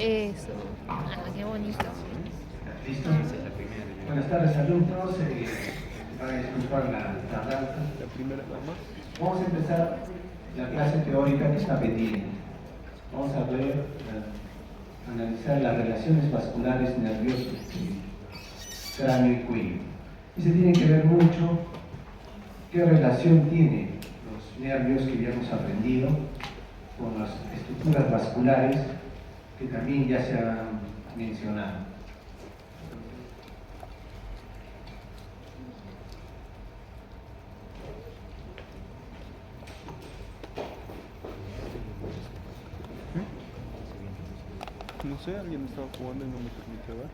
Eso. Ah, qué bonito. ¿Listo? Buenas tardes, alumnos. Para disculpar la tardanza. La primera dama. Vamos a empezar la clase teórica que está pendiente. Vamos a ver, analizar las relaciones vasculares nerviosas entre cráneo y cuello. Y se tiene que ver mucho qué relación tienen los nervios que ya hemos aprendido con las estructuras vasculares que también ya se han mencionado. No sé, alguien estaba jugando y no me permitió ver.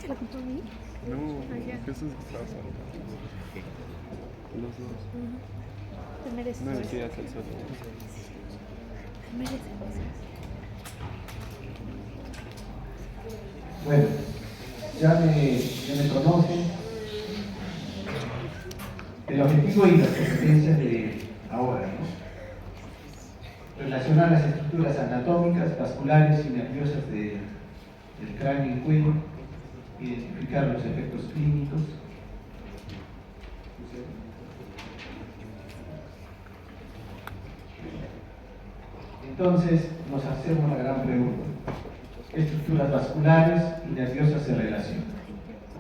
¿Te lo contó a mí? No, ya. Jesús estaba saltando. Los dos. Te mereces. No decías el solo. Te mereces. Bueno, ya me conocen. El objetivo y las competencias de ahora, ¿no? Relacionar las estructuras anatómicas, vasculares y nerviosas del cráneo y cuello, identificar los efectos clínicos. Entonces nos hacemos la gran pregunta: ¿qué estructuras vasculares y nerviosas se relacionan?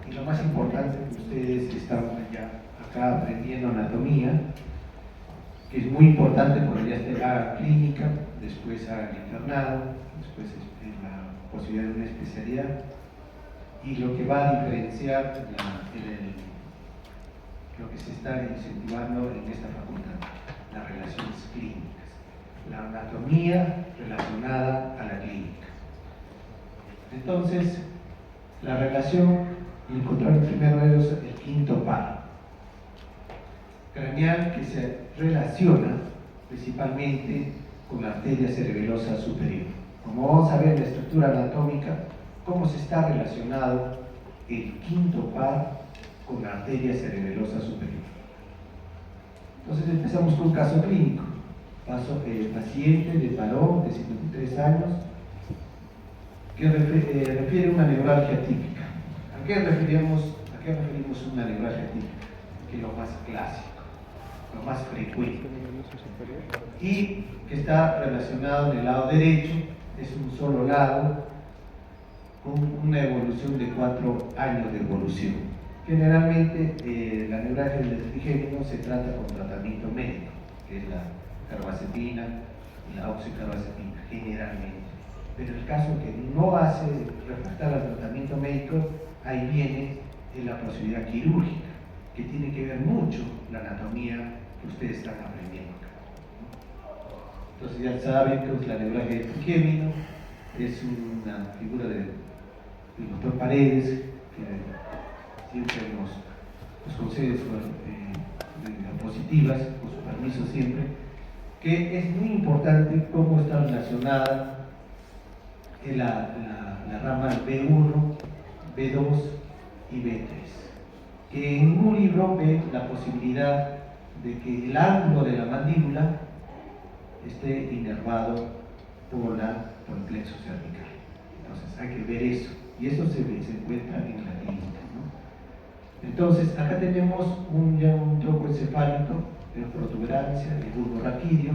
Y lo más importante, que ustedes están ya acá aprendiendo anatomía, que es muy importante porque ya está la clínica, después al internado, después la posibilidad de una especialidad, y lo que va a diferenciar lo que se está incentivando en esta facultad, las relaciones clínicas, la anatomía relacionada a la clínica. Entonces, la relación, y encontrar primero de ellos el quinto par craneal, que se relaciona principalmente con la arteria cerebelosa superior. Como vamos a ver en la estructura anatómica, cómo se está relacionado el quinto par con la arteria cerebelosa superior. Entonces empezamos con un caso clínico. Paciente de varón de 53 años que refiere una neuralgia típica. ¿A qué referimos una neuralgia típica? Que es lo más clásico, lo más frecuente, y que está relacionado en el lado derecho, es un solo lado, con una evolución de 4 años de evolución. Generalmente la neuralgia del trigémino se trata con tratamiento médico, que es la carbazepina y la oxicarbazepina, generalmente. Pero el caso que no hace refractar al tratamiento médico, ahí viene la posibilidad quirúrgica, que tiene que ver mucho la anatomía que ustedes están aprendiendo acá. Entonces ya saben que la neuralgia del trigémino es una figura del doctor Paredes, que siempre nos concede diapositivas, con su permiso siempre, que es muy importante cómo está relacionada la rama B1, B2 y B3, que en un libro ve la posibilidad de que el ángulo de la mandíbula esté inervado por el plexo cervical. Entonces hay que ver eso, y eso se encuentra en la clínica, ¿no? Entonces acá tenemos un tronco encefálico de protuberancia, el bulbo raquídeo.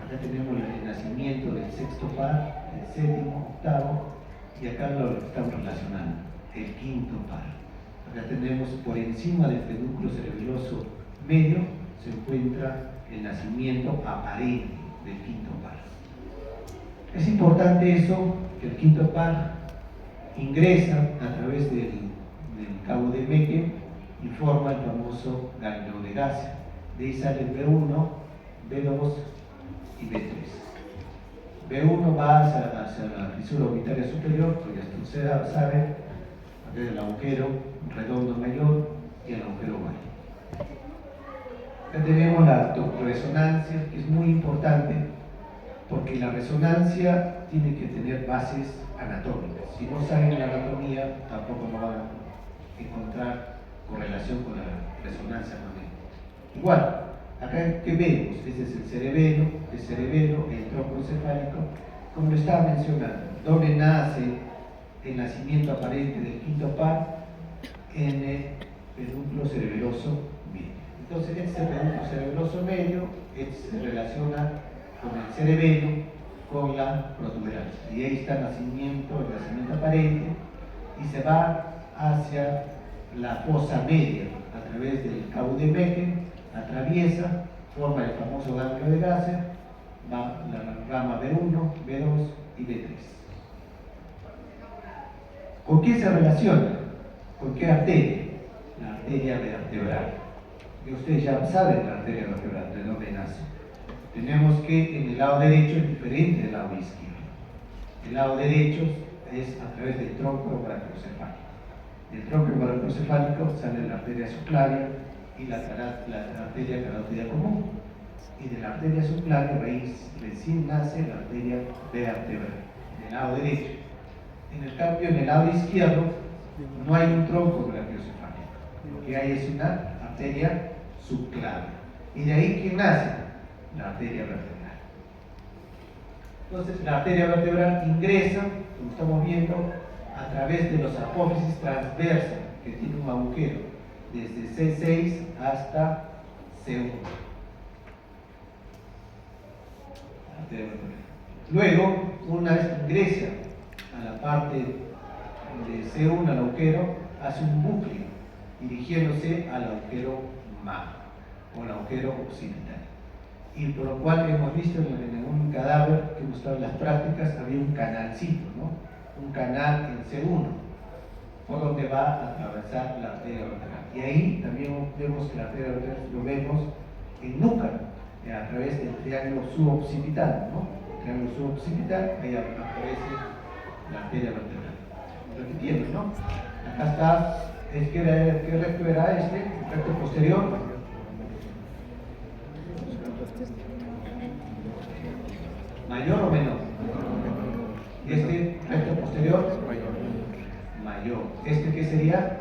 Acá tenemos el nacimiento del sexto par, el séptimo, octavo, y acá lo estamos relacionando, el quinto par. Acá tenemos por encima del pedúnculo cerebeloso medio, se encuentra el nacimiento aparente del quinto par. Es importante eso, que el quinto par ingresa a través del cabo de Mecke y forma el famoso ganglio de Gaza. De ahí sale B1, B2 y B3. B1 va hacia la fisura orbitaria superior, porque ya ustedes saben, el agujero redondo mayor y el agujero bajo. Acá tenemos la resonancia, que es muy importante, porque la resonancia tiene que tener bases anatómicas. Si no saben la anatomía, tampoco no van a encontrar correlación con la resonancia magnética. Igual, Acá, ¿qué vemos? Este es el cerebelo, el tronco encefálico, como lo estaba mencionando, donde nace el nacimiento aparente del quinto par en el pedúnculo cerebeloso medio. Entonces, este pedúnculo cerebeloso medio se relaciona con el cerebelo, con la protuberancia. Y ahí está el nacimiento aparente, y se va hacia la fosa media a través del cabo de Mecke, atraviesa, forma el famoso ganglio de Gasser, va la rama B1, B2 y B3. ¿Con qué se relaciona? ¿Con qué arteria? La arteria vertebral. Y ustedes ya saben la arteria vertebral, de dónde nace. Tenemos que en el lado derecho es diferente del lado izquierdo. El lado derecho es a través del tronco brachiocefálico. Del tronco brachiocefálico sale la arteria subclavia y la arteria carótida común. Y de la arteria subclavia recién nace la arteria vertebral, en el lado derecho. En el cambio, en el lado izquierdo no hay un tronco brachiocefálico. Lo que hay es una arteria subclavia. Y de ahí que nace la arteria vertebral. Entonces, la arteria vertebral ingresa, como estamos viendo, a través de los apófisis transversa, que tiene un agujero desde C6 hasta C1. Luego, una vez que ingresa a la parte de C1 al agujero, hace un bucle dirigiéndose al agujero magno o al agujero occipital. Y por lo cual hemos visto en un cadáver que hemos estado en las prácticas, había un canalcito, ¿no? Un canal en C1, por donde va a atravesar la arteria vertebral. Y ahí también vemos que la arteria vertebral lo vemos en nuca, a través del triángulo suboccipital, ¿no? El triángulo suboccipital, ahí aparece la arteria vertebral. Repitiendo, ¿no? Acá está, ¿qué recto era este? El recto posterior. ¿Mayor o menor? Este recto posterior, mayor. ¿Este qué sería?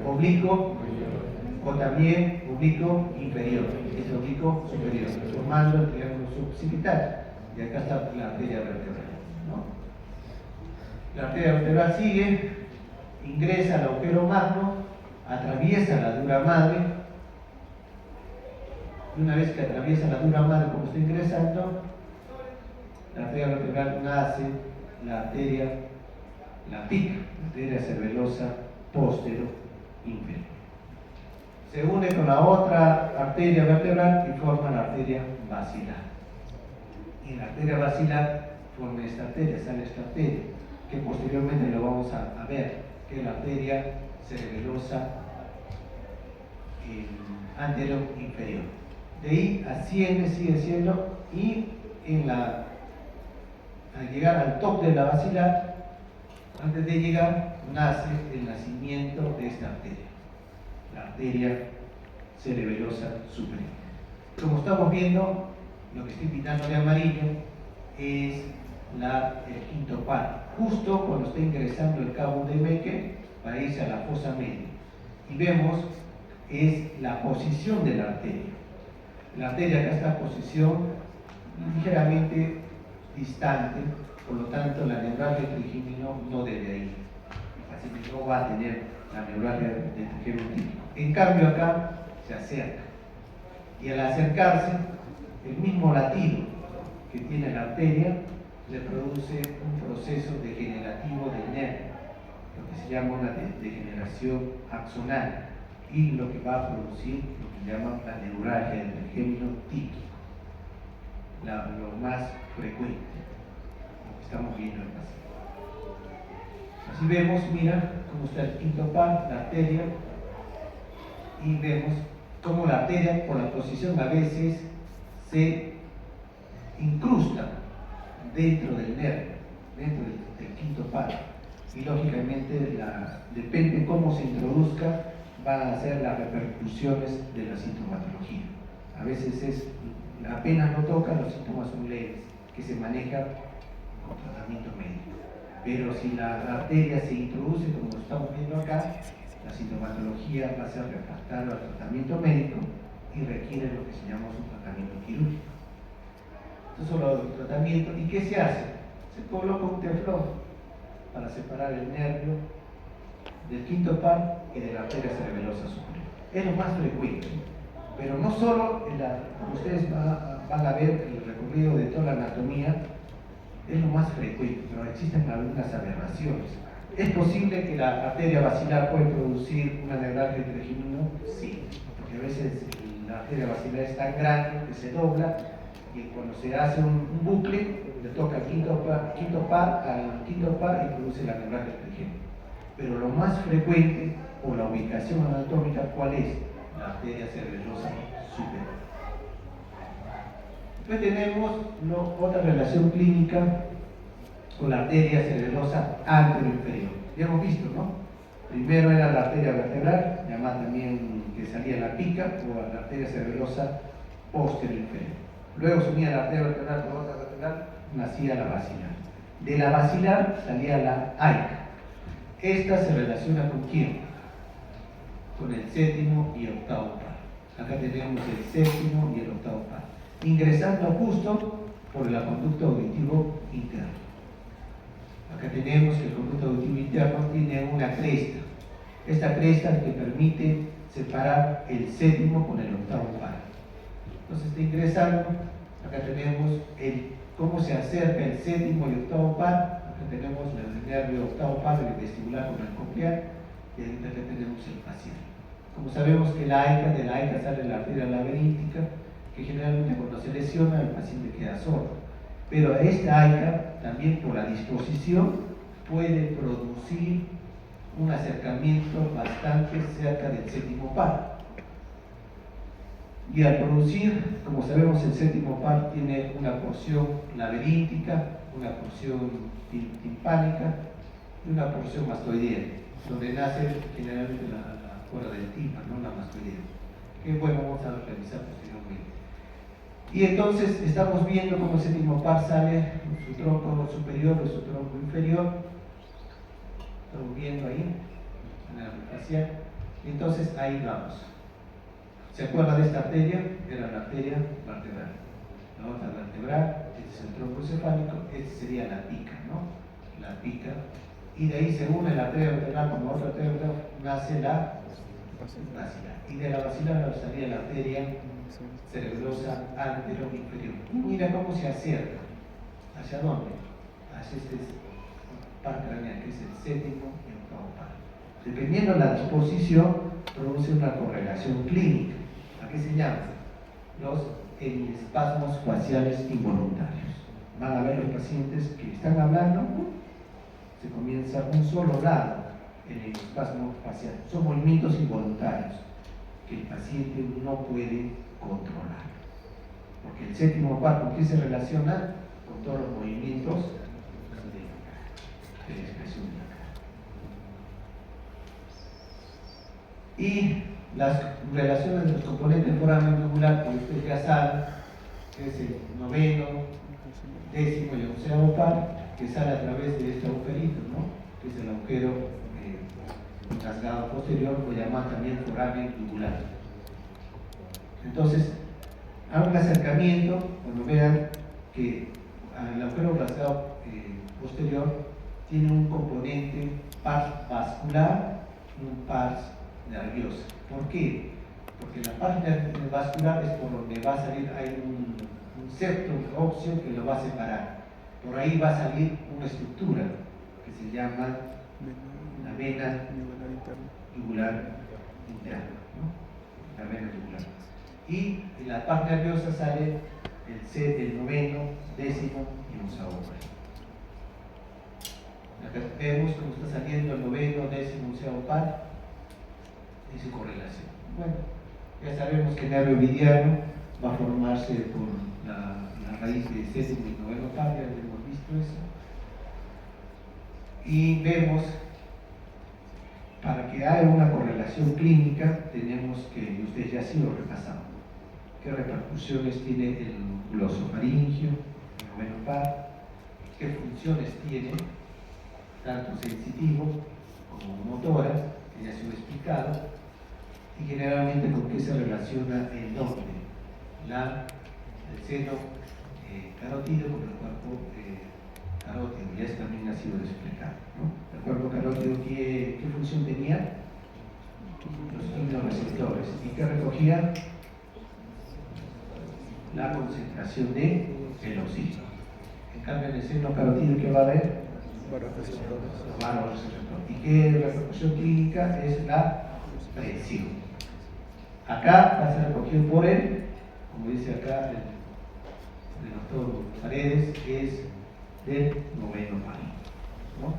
Oblicuo, o también oblicuo inferior. Este oblicuo superior, formando el triángulo suboccipital. Y acá está la arteria vertebral, ¿no? La arteria vertebral sigue, ingresa al agujero magno, atraviesa la dura madre. Y una vez que atraviesa la dura madre, como está ingresando, la arteria vertebral nace la arteria, la PIC, la arteria cerebelosa postero inferior. Se une con la otra arteria vertebral y forma la arteria basilar. Y en la arteria basilar forma esta arteria, sale esta arteria, que posteriormente lo vamos a ver, que es la arteria cerebelosa anterior inferior. De ahí asciende, sigue siendo, y al llegar al top de la basilar, antes de llegar, nace el nacimiento de esta arteria, la arteria cerebelosa superior. Como estamos viendo, lo que estoy pintando de amarillo es el quinto par, justo cuando está ingresando el cabo de Mecke para irse a la fosa media. Y vemos, es la posición de la arteria. La arteria acá está en posición ligeramente distante, por lo tanto la neuralgia del trigémino no debe ir. El paciente no va a tener la neuralgia del trigémino típico. En cambio acá se acerca. Y al acercarse, el mismo latido que tiene la arteria le produce un proceso degenerativo del nervio, lo que se llama una degeneración axonal, y lo que va a producir lo que se llama la neuralgia del trigémino típico, lo más frecuente, lo que estamos viendo en el paciente. Así vemos, mira cómo está el quinto par, la arteria, y vemos cómo la arteria, por la posición, a veces se incrusta dentro del nervio, dentro del quinto par. Y lógicamente, depende cómo se introduzca, van a ser las repercusiones de la sintomatología. A veces apenas no toca, los síntomas son leves, que se manejan con tratamiento médico. Pero si la arteria se introduce, como lo estamos viendo acá, la sintomatología va a ser refractaria al tratamiento médico y requiere lo que se llama un tratamiento quirúrgico. Esto es solo el tratamiento. ¿Y qué se hace? Se coloca un teflón para separar el nervio del quinto par y de la arteria cerebelosa superior. Es lo más frecuente, pero no solo como ustedes van a ver el recorrido de toda la anatomía, es lo más frecuente, pero existen algunas aberraciones. ¿Es posible que la arteria basilar pueda producir una neuralgia trigeminal? Sí, porque a veces la arteria basilar es tan grande que se dobla y cuando se hace un bucle le toca al quinto par y produce la neuralgia trigeminal. Pero lo más frecuente o la ubicación anatómica, ¿cuál es? La arteria cerebelosa superior. Después tenemos otra relación clínica con la arteria cerebelosa anteroinferior. Ya hemos visto, ¿no? Primero era la arteria vertebral, llamada también que salía la pica, o la arteria cerebelosa posterior-inferior. Luego se unía la arteria vertebral con otra vertebral, nacía la basilar. De la basilar salía la aica. Esta se relaciona con quién? Con el séptimo y octavo par. Acá tenemos el séptimo y el octavo par, ingresando justo por el conducto auditivo interno. Acá tenemos que el conducto auditivo interno tiene una cresta. Esta cresta es que permite separar el séptimo con el octavo par. Entonces está ingresando. Acá tenemos cómo se acerca el séptimo y octavo par. Acá tenemos el nervio octavo par, el vestibular con el coclear, y ahorita acá tenemos el facial. Como sabemos que de la aica sale la arteria laberíntica, que generalmente cuando se lesiona el paciente queda sordo. Pero esta aica, también por la disposición, puede producir un acercamiento bastante cerca del séptimo par. Y al producir, como sabemos, el séptimo par tiene una porción laberíntica, una porción timpánica y una porción mastoidea, donde nace generalmente la cuerda del tímpano, la mastoidea, que bueno, vamos a revisar posteriormente. Y entonces estamos viendo cómo el séptimo par sale su tronco superior o su tronco inferior. Estamos viendo ahí, en la facial. Entonces ahí vamos. ¿Se acuerda de esta arteria? Era la arteria vertebral. La otra vertebral, este es el tronco encefálico, este sería la pica, ¿no? La pica. Y de ahí se une la arteria vertebral con la otra arteria vertebral, nace la basilar. Y de la basilar salía la arteria cerebelosa anteroinferior. Y mira cómo se acerca. ¿Hacia dónde? Hacia este par craneal, que es el séptimo y octavo par. Dependiendo de la disposición, produce una correlación clínica. ¿A qué se llama? Los espasmos faciales involuntarios. Van a ver los pacientes que están hablando, se comienza un solo lado en el espasmo facial. Son movimientos involuntarios que el paciente no puede controlar. Porque el séptimo par, ¿con qué se relaciona? Con todos los movimientos de la expresión de la cara. Y las relaciones de los componentes foramen yugular, que ustedes ya saben, que es el noveno, décimo y onceavo par, que sale a través de este agujerito, ¿no? Que es el agujero rasgado posterior, o llamado también foramen yugular. Entonces, hago un acercamiento cuando vean que el agujero rasgado posterior tiene un componente pars vascular y un pars nerviosa. ¿Por qué? Porque la parte vascular es por donde va a salir, hay un septo óseo que lo va a separar. Por ahí va a salir una estructura que se llama la vena yugular interna, ¿no? La vena yugular. Y en la parte nerviosa sale el noveno, décimo y onceavo par. Acá vemos cómo está saliendo el noveno, décimo, onceavo par y su correlación. Bueno, ya sabemos que el nervio mediano va a formarse por la raíz de séptimo y noveno par, ya hemos visto eso. Y vemos, para que haya una correlación clínica, tenemos que, y ustedes ya sí lo repasaron, qué repercusiones tiene el glosofaringio, el noveno par, qué funciones tiene, tanto sensitivo como motoras, que ya se lo he explicado, y generalmente con qué se relaciona el nombre, el seno carótido con el cuerpo carótido, ya eso también ha sido explicado, ¿no? El cuerpo carótido, ¿qué función tenía? Los quimioreceptores. ¿Y qué recogía? La concentración de el oxígeno. En cambio, en el seno carótido, ¿qué va a haber? Varoreceptor. ¿Y qué repercusión clínica? Es la presión. Acá va a ser recogido por él, como dice acá el doctor Paredes, es del noveno par, ¿no?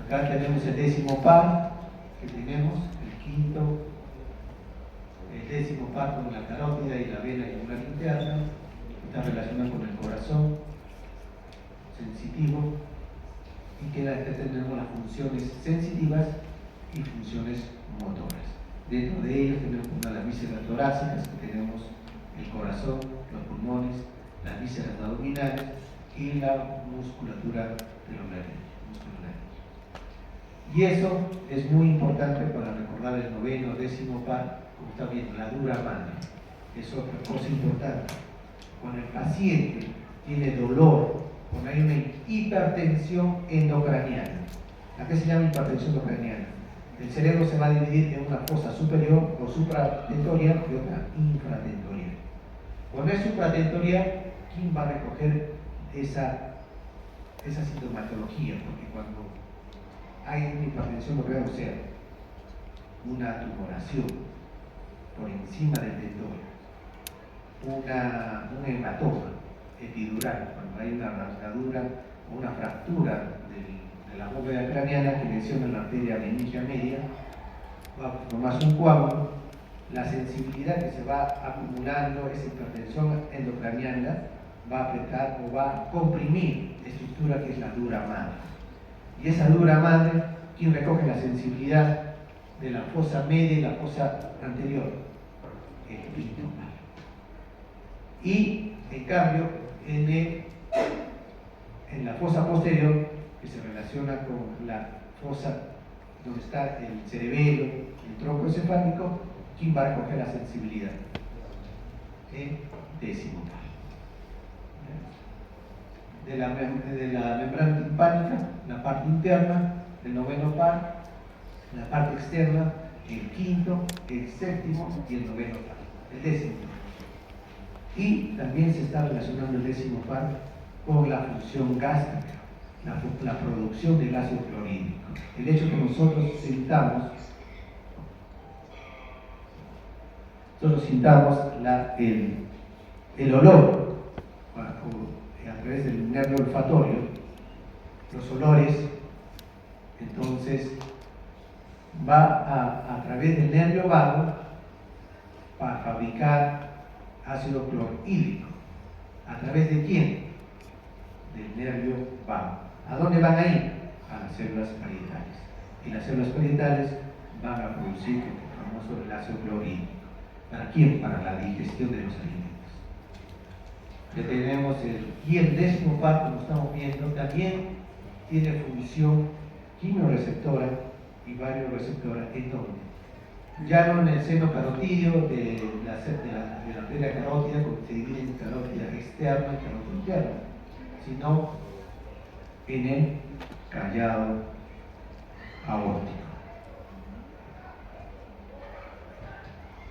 Acá tenemos el décimo par, que tenemos el quinto, el décimo par con la carótida y la vena yugular interna, está relacionado con el corazón sensitivo, y que tenemos las funciones sensitivas y funciones motoras. Dentro de ellos tenemos una de las vísceras torácicas, que tenemos el corazón, los pulmones, las vísceras abdominales y la musculatura de los nervios. Y eso es muy importante para recordar el noveno, décimo par, como está viendo, la dura madre. Es otra cosa importante. Cuando el paciente tiene dolor, cuando hay una hipertensión endocraniana. ¿A qué se llama hipertensión endocraniana? El cerebro se va a dividir en una fosa superior o supratentorial y otra infratentorial. Cuando es supratentorial, ¿quién va a recoger esa sintomatología? Porque cuando hay una hipertensión endocraniana, o sea, una tumoración por encima del tendón, un hematoma epidural, cuando hay una rasgadura o una fractura de la bóveda craneana que lesiona la arteria meningia media, va a formarse un coágulo, la sensibilidad que se va acumulando, esa hipertensión endocraniana, va a apretar o va a comprimir la estructura que es la dura madre. Y esa dura madre, ¿quién recoge la sensibilidad de la fosa media y la fosa anterior? El quinto par. Y, en cambio, en la fosa posterior, que se relaciona con la fosa donde está el cerebelo, el tronco encefálico, ¿quién va a recoger la sensibilidad? El décimo par. De la membrana timpánica, la parte interna, el noveno par, la parte externa, el quinto, el séptimo y el noveno par, el décimo par. Y también se está relacionando el décimo par con la función gástrica, la producción del ácido clorhídrico. El hecho que nosotros sintamos el olor a través del nervio olfatorio, los olores, entonces va a través del nervio vago para fabricar ácido clorhídrico. ¿A través de quién? Del nervio vago. ¿A dónde van a ir? A las células parietales. Y las células parietales van a producir el famoso ácido clorhídrico. ¿Para quién? Para la digestión de los alimentos. Ya tenemos y el décimo par, como estamos viendo, también tiene función quimioreceptora y varioreceptora. ¿En dónde? Ya no en el seno carotídeo de la arteria carótida, porque se divide en carótida externa y carótida interna, sino en el callado aórtico.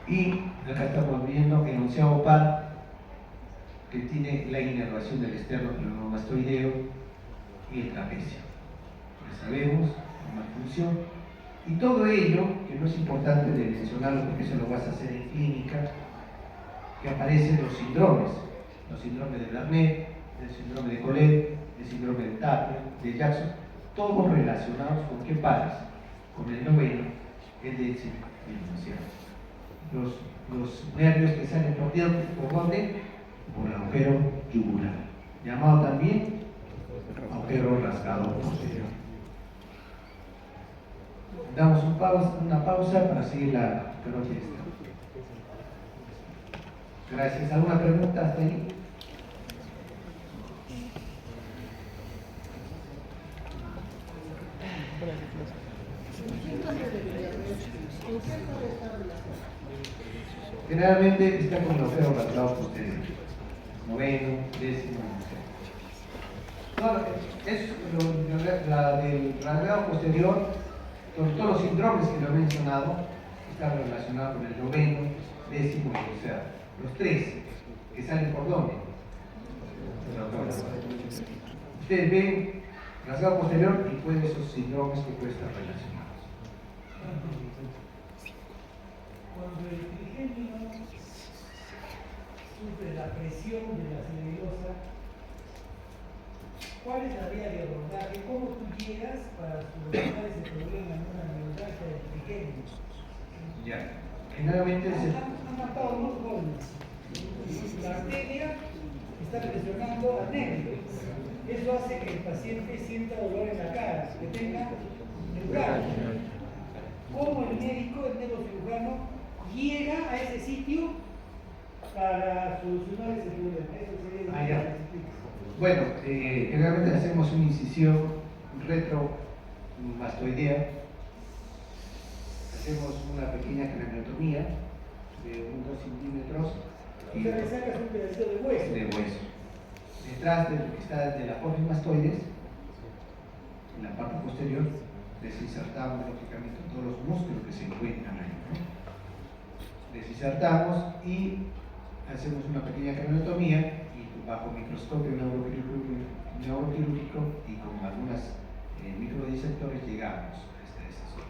Y acá estamos viendo el onceavo par, que tiene la inervación del esternocleidomastoideo y el trapecio. Ya sabemos, una función. Y todo ello, que no es importante de mencionarlo porque eso lo vas a hacer en clínica, que aparecen los síndromes de Bernet, el síndrome de Collet, el síndrome de Tapia, de Jackson, todos relacionados con qué pares, con el noveno, el décimo y el onceavo. Los nervios que salen por dónde? Por el agujero yugular, llamado también agujero rasgador posterior. Damos una pausa para seguir la carótida. Gracias. ¿Alguna pregunta hasta ahí? Gracias. Generalmente está con los dedos rasgados posteriores. Noveno, décimo, no, la del rasgado posterior, con todos los síndromes que lo he mencionado, está relacionado con el noveno, décimo y onceavo. Los tres que salen por dónde. Ustedes ven rasgado posterior y pueden esos síndromes que pueden estar relacionados. Cuando el trigémino sufre la presión de la celulosa, ¿cuál es la vía de abordaje? ¿Cómo tú llegas para solucionar ese problema en una neuralgia del trigémino? Ya. Generalmente Han matado a unos jóvenes. La arteria está presionando al nervio. Eso hace que el paciente sienta dolor en la cara, que tenga neuralgia. ¿Cómo el médico, el neurocirujano, llega a ese sitio para solucionar ese problema? Eso sería lo que ya. explica. Bueno, generalmente hacemos una incisión retromastoidea, hacemos una pequeña craniotomía de unos 2 centímetros O sea, le sacas un pedacito de hueso. de hueso. Detrás de lo que está de la apófis mastoides, en la parte posterior, desinsertamos lógicamente todos los músculos que se encuentran ahí, ¿no? Desinsertamos y hacemos una pequeña craniotomía y bajo microscopio neuroquirúrgico y con algunas microdisectores llegamos a esta zona.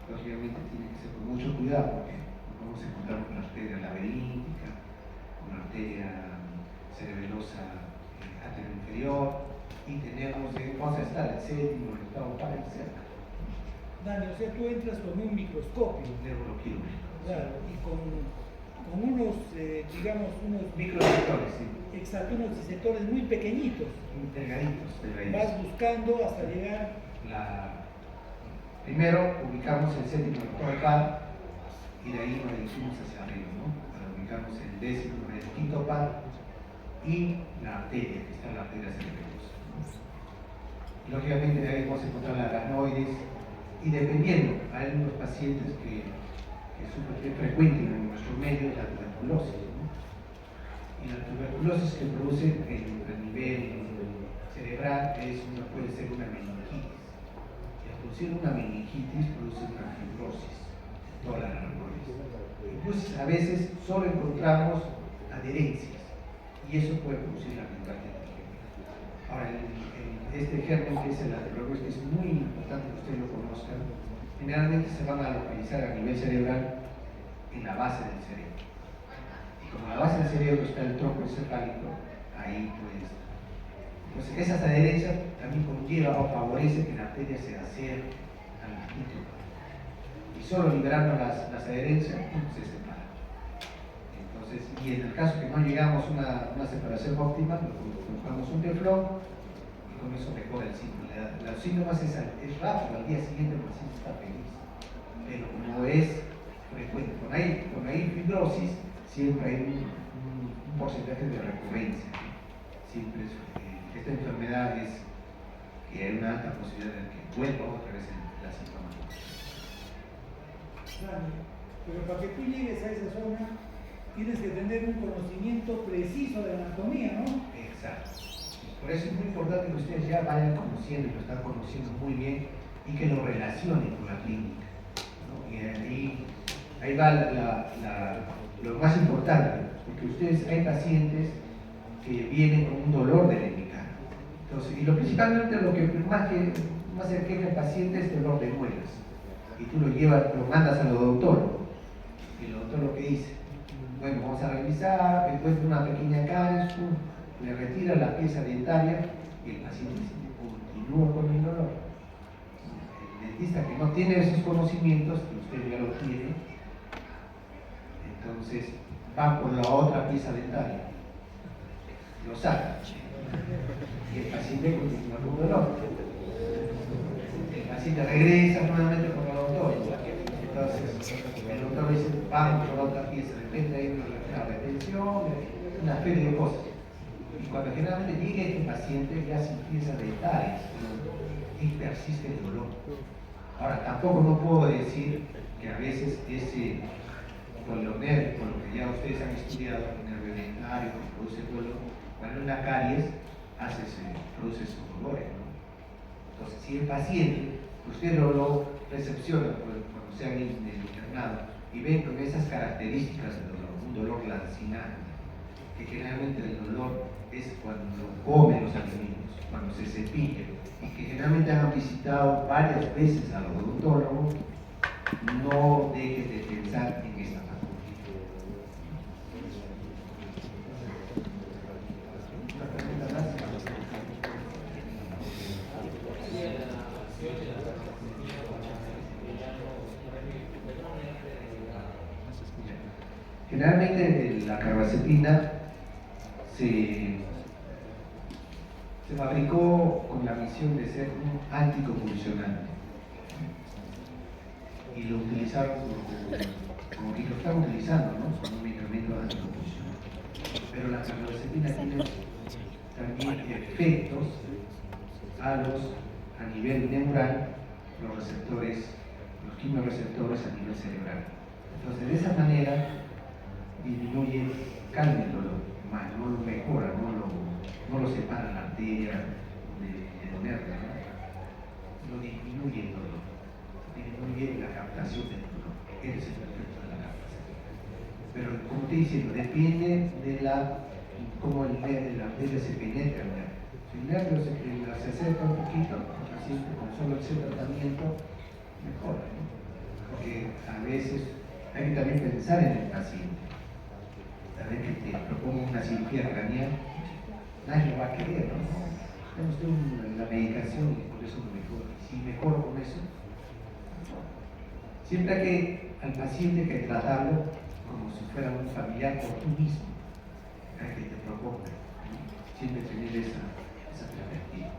Lógicamente tiene que ser con mucho cuidado porque nos vamos a encontrar con una arteria laberíntica, una arteria cerebelosa anterior y vamos a estar el séptimo, el octavo para el cerca. Dani, o sea, tú entras con un microscopio, Neuroquirúrgico. claro, y con unos, digamos, unos Microdisectores, sí. exacto, unos disectores muy pequeñitos. Delgaditos. Vas buscando hasta llegar. Primero ubicamos el séptimo, el octavo par y de ahí nos dirigimos hacia arriba, ¿no? Ubicamos el décimo, el quinto par y la arteria, que está en la arteria cerebelosa, ¿no? Lógicamente de ahí vamos a encontrar las aracnoides y dependiendo, hay unos pacientes que es frecuente en nuestro medio la tuberculosis, ¿no? Y la tuberculosis que produce a nivel cerebral puede ser una meningitis. Y al producir una meningitis produce una fibrosis, toda la aracnoides. Incluso a veces solo encontramos adherencias y eso puede producir la meningitis. Ahora, este germen que es el aterrorismo es muy importante que ustedes lo conozcan. Generalmente se van a localizar a nivel cerebral en la base del cerebro. Y como la base del cerebro está el tronco encefálico, ahí pues. Entonces esas adherencias también conlleva o favorece que la arteria se acerque al núcleo. Y solo liberando las adherencias, se separa. Entonces, y en el caso que no llegamos a una separación óptima, colocamos un teflón y con eso mejora el síntoma. Los síntomas es rápido, al día siguiente el paciente está feliz. Pero como es frecuente, con ahí fibrosis, siempre hay un porcentaje de recurrencia. Siempre esta enfermedad es que hay una alta posibilidad de que vuelva otra vez la sintomatología. Dani, pero para que tú llegues a esa zona, tienes que tener un conocimiento preciso de anatomía, ¿no? Exacto. Por eso es muy importante que ustedes ya vayan conociendo y lo están conociendo muy bien y que lo relacionen con la clínica, ¿no? Y ahí va lo más importante, porque ustedes hay pacientes que vienen con un dolor del hemicardio. Entonces, y principalmente lo que más se queja el paciente es dolor de muelas. Y tú lo mandas al odontólogo. Y el odontólogo lo que dice, bueno, vamos a revisar, encuentra una pequeña caries, le retira la pieza dentaria y el paciente continúa con el dolor. El dentista que no tiene esos conocimientos, que usted ya lo tiene, entonces va por la otra pieza dentaria, lo saca y el paciente continúa con dolor. El paciente regresa nuevamente por el doctor. Entonces el doctor dice, vamos por la otra pieza, de repente hay una retención, una serie de cosas. Y cuando generalmente llega este paciente ya se empieza a detalle y persiste el dolor. Ahora, tampoco no puedo decir que a veces por lo que ya ustedes han estudiado, el nervio dentario que produce dolor, cuando una caries produce esos dolores, ¿no? Entonces, si el paciente, usted lo recepciona cuando se han internado y ven con esas características del dolor, un dolor lancinante, que generalmente el dolor es cuando comen los alimentos, cuando se cepillan, y que generalmente han visitado varias veces al odontólogo, no deje de pensar en esta patología. ¿Una pregunta más? Generalmente la carbamazepina se fabricó con la misión de ser un anticonvulsionante y lo utilizaron como que lo están utilizando, ¿no? Como un medicamento anticonvulsionante. Pero la carbamazepina tiene también efectos a nivel neural, los quimioreceptores a nivel cerebral. Entonces, de esa manera calma el dolor, más no lo mejora, no lo separa la arteria del nervio, ¿no? Lo disminuye el dolor, disminuye la captación del dolor. Ese es el efecto de la captación. Pero como te dice, depende de cómo la arteria se penetra el nervio. Si el nervio se acerca un poquito, el paciente con solo ese tratamiento mejora, ¿no? Porque a veces hay que también pensar en el paciente. A ver que te propongo una cirugía craneal, nadie lo va a querer, ¿no? Tenemos la medicación y por eso lo mejoro. Si mejoro con eso, siempre hay que al paciente hay que tratarlo como si fuera un familiar por tú mismo, hay que te proponga, ¿no? Siempre tener esa perspectiva.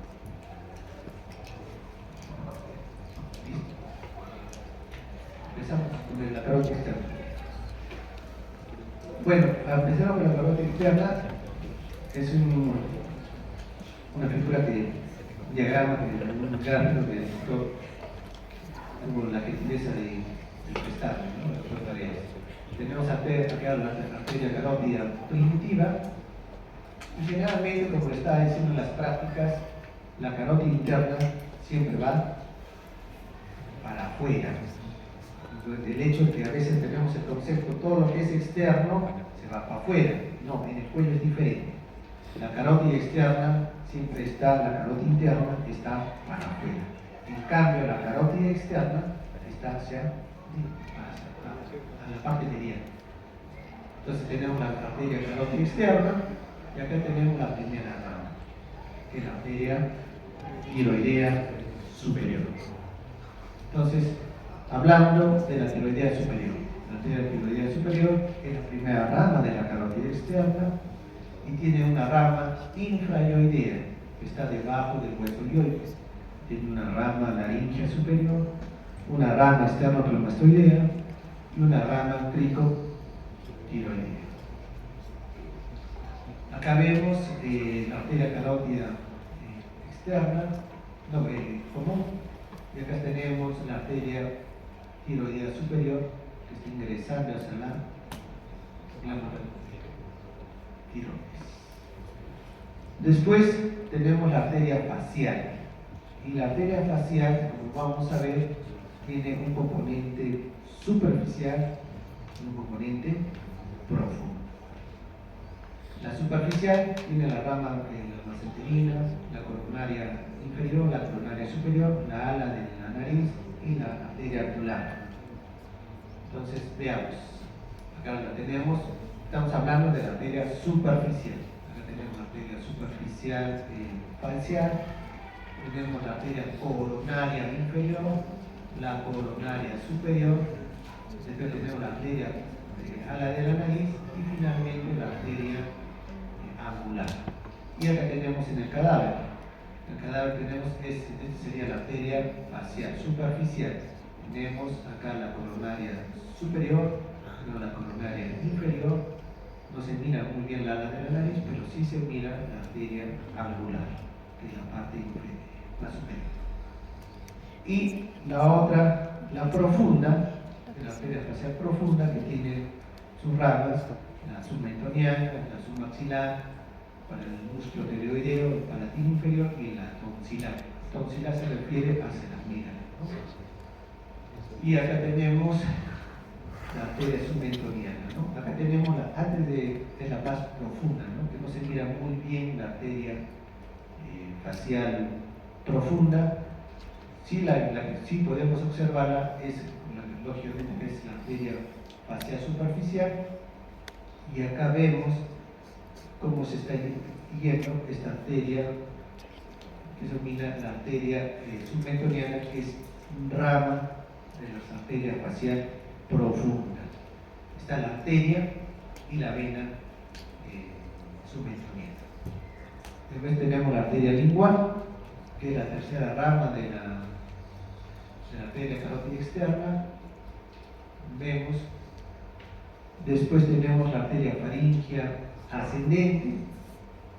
¿Listo? Empezamos con la carótida externa. Bueno, empezamos con la carótida externa. Es una figura diagrama de un gráfico que el doctor tuvo la gentileza de prestar, ¿no? El doctor Paredes. Tenemos acá la arteria carótida primitiva y generalmente, como está diciendo en las prácticas, la carótida interna siempre va para afuera. Entonces, el hecho de que a veces tenemos el concepto, todo lo que es externo se va para afuera. No, en el cuello es diferente. La carótida externa siempre está, la carótida interna está para afuera. En cambio, la carótida externa está hacia a la parte medial. Entonces tenemos la arteria carótida externa y acá tenemos la primera rama, que es la arteria tiroidea superior. Entonces, hablando de la tiroidea superior. La arteria tiroidea superior es la primera rama de la carótida externa y tiene una rama infrayoidea que está debajo del hueso yoides. Tiene una rama laringea superior, una rama esternocleidomastoidea y una rama cricotiroidea. Acá vemos la arteria carótida externa, común, y acá tenemos la arteria tiroidea superior que está ingresando hacia la glándula tiroides. Después tenemos la arteria facial. Y la arteria facial, como vamos a ver, tiene un componente superficial y un componente profundo. La superficial tiene la rama mesenterina, la coronaria inferior, la coronaria superior, la ala de la nariz y la arteria ocular. Entonces, veamos. Acá la tenemos, estamos hablando de la arteria superficial. Acá tenemos la arteria superficial facial, tenemos la arteria coronaria inferior, la coronaria superior, después tenemos la arteria ala de la nariz y finalmente la arteria angular. Y acá tenemos en el cadáver. En el cadáver tenemos, esta sería la arteria facial superficial. Tenemos acá la coronaria superior, no la coronaria inferior. No se mira muy bien la ala de la nariz, pero sí se mira la arteria angular, que es la parte inferior, la superior. Y la otra, la profunda, de la arteria facial profunda que tiene sus ramas, la submentoniana, la submaxilar, para el músculo tiroideo, el palatino inferior y la tonsilar. Tonsilar se refiere hacia las migas, ¿no? Y acá tenemos la arteria submentoniana, ¿no? Acá tenemos antes de la más profunda, ¿no? Que no se mira muy bien la arteria facial profunda. Sí, la que sí podemos observarla es, lógicamente, que es la arteria facial superficial, y acá vemos cómo se está yendo esta arteria que se denomina la arteria submentoniana, que es rama de la arteria facial profunda. Está la arteria y la vena submentoniana. Después tenemos la arteria lingual, que es la tercera rama de la arteria carótida externa. Vemos. Después tenemos la arteria faríngea ascendente,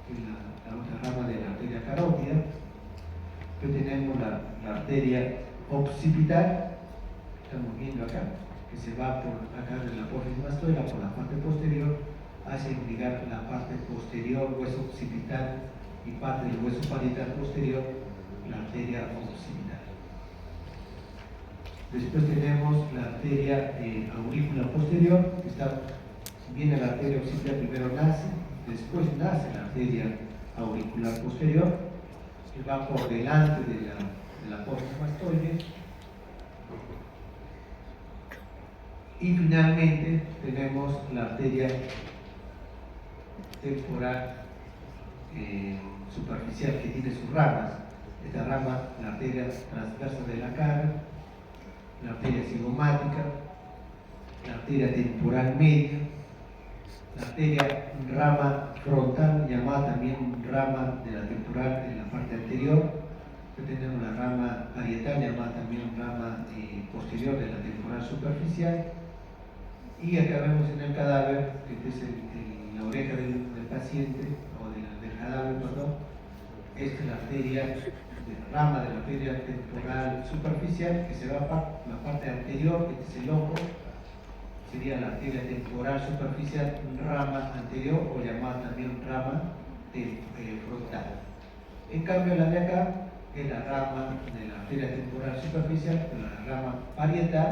que es la otra rama de la arteria carótida. Después tenemos la arteria occipital, estamos viendo acá, que se va por acá de la apófisis mastoidea por la parte posterior hacia irrigar la parte posterior, hueso occipital, y parte del hueso parietal posterior, la arteria occipital. Después tenemos la arteria aurícula posterior, que está, viene la arteria occipital, primero nace, después nace la arteria auricular posterior, que va por delante de la apófisis mastoide. Y finalmente tenemos la arteria temporal superficial, que tiene sus ramas. Esta rama, la arteria transversa de la cara, la arteria cigomática, la arteria temporal media, la arteria rama frontal, llamada también rama de la temporal en la parte anterior. Después tenemos la rama parietal, llamada también rama posterior de la temporal superficial. Y acá vemos en el cadáver, que es la oreja del paciente, o del cadáver, perdón. Esta es la arteria, rama de la arteria temporal superficial, que se va a la parte anterior, este es el ojo, sería la arteria temporal superficial, rama anterior, o llamada también rama frontal. En cambio, la de acá es la rama de la arteria temporal superficial, la rama parietal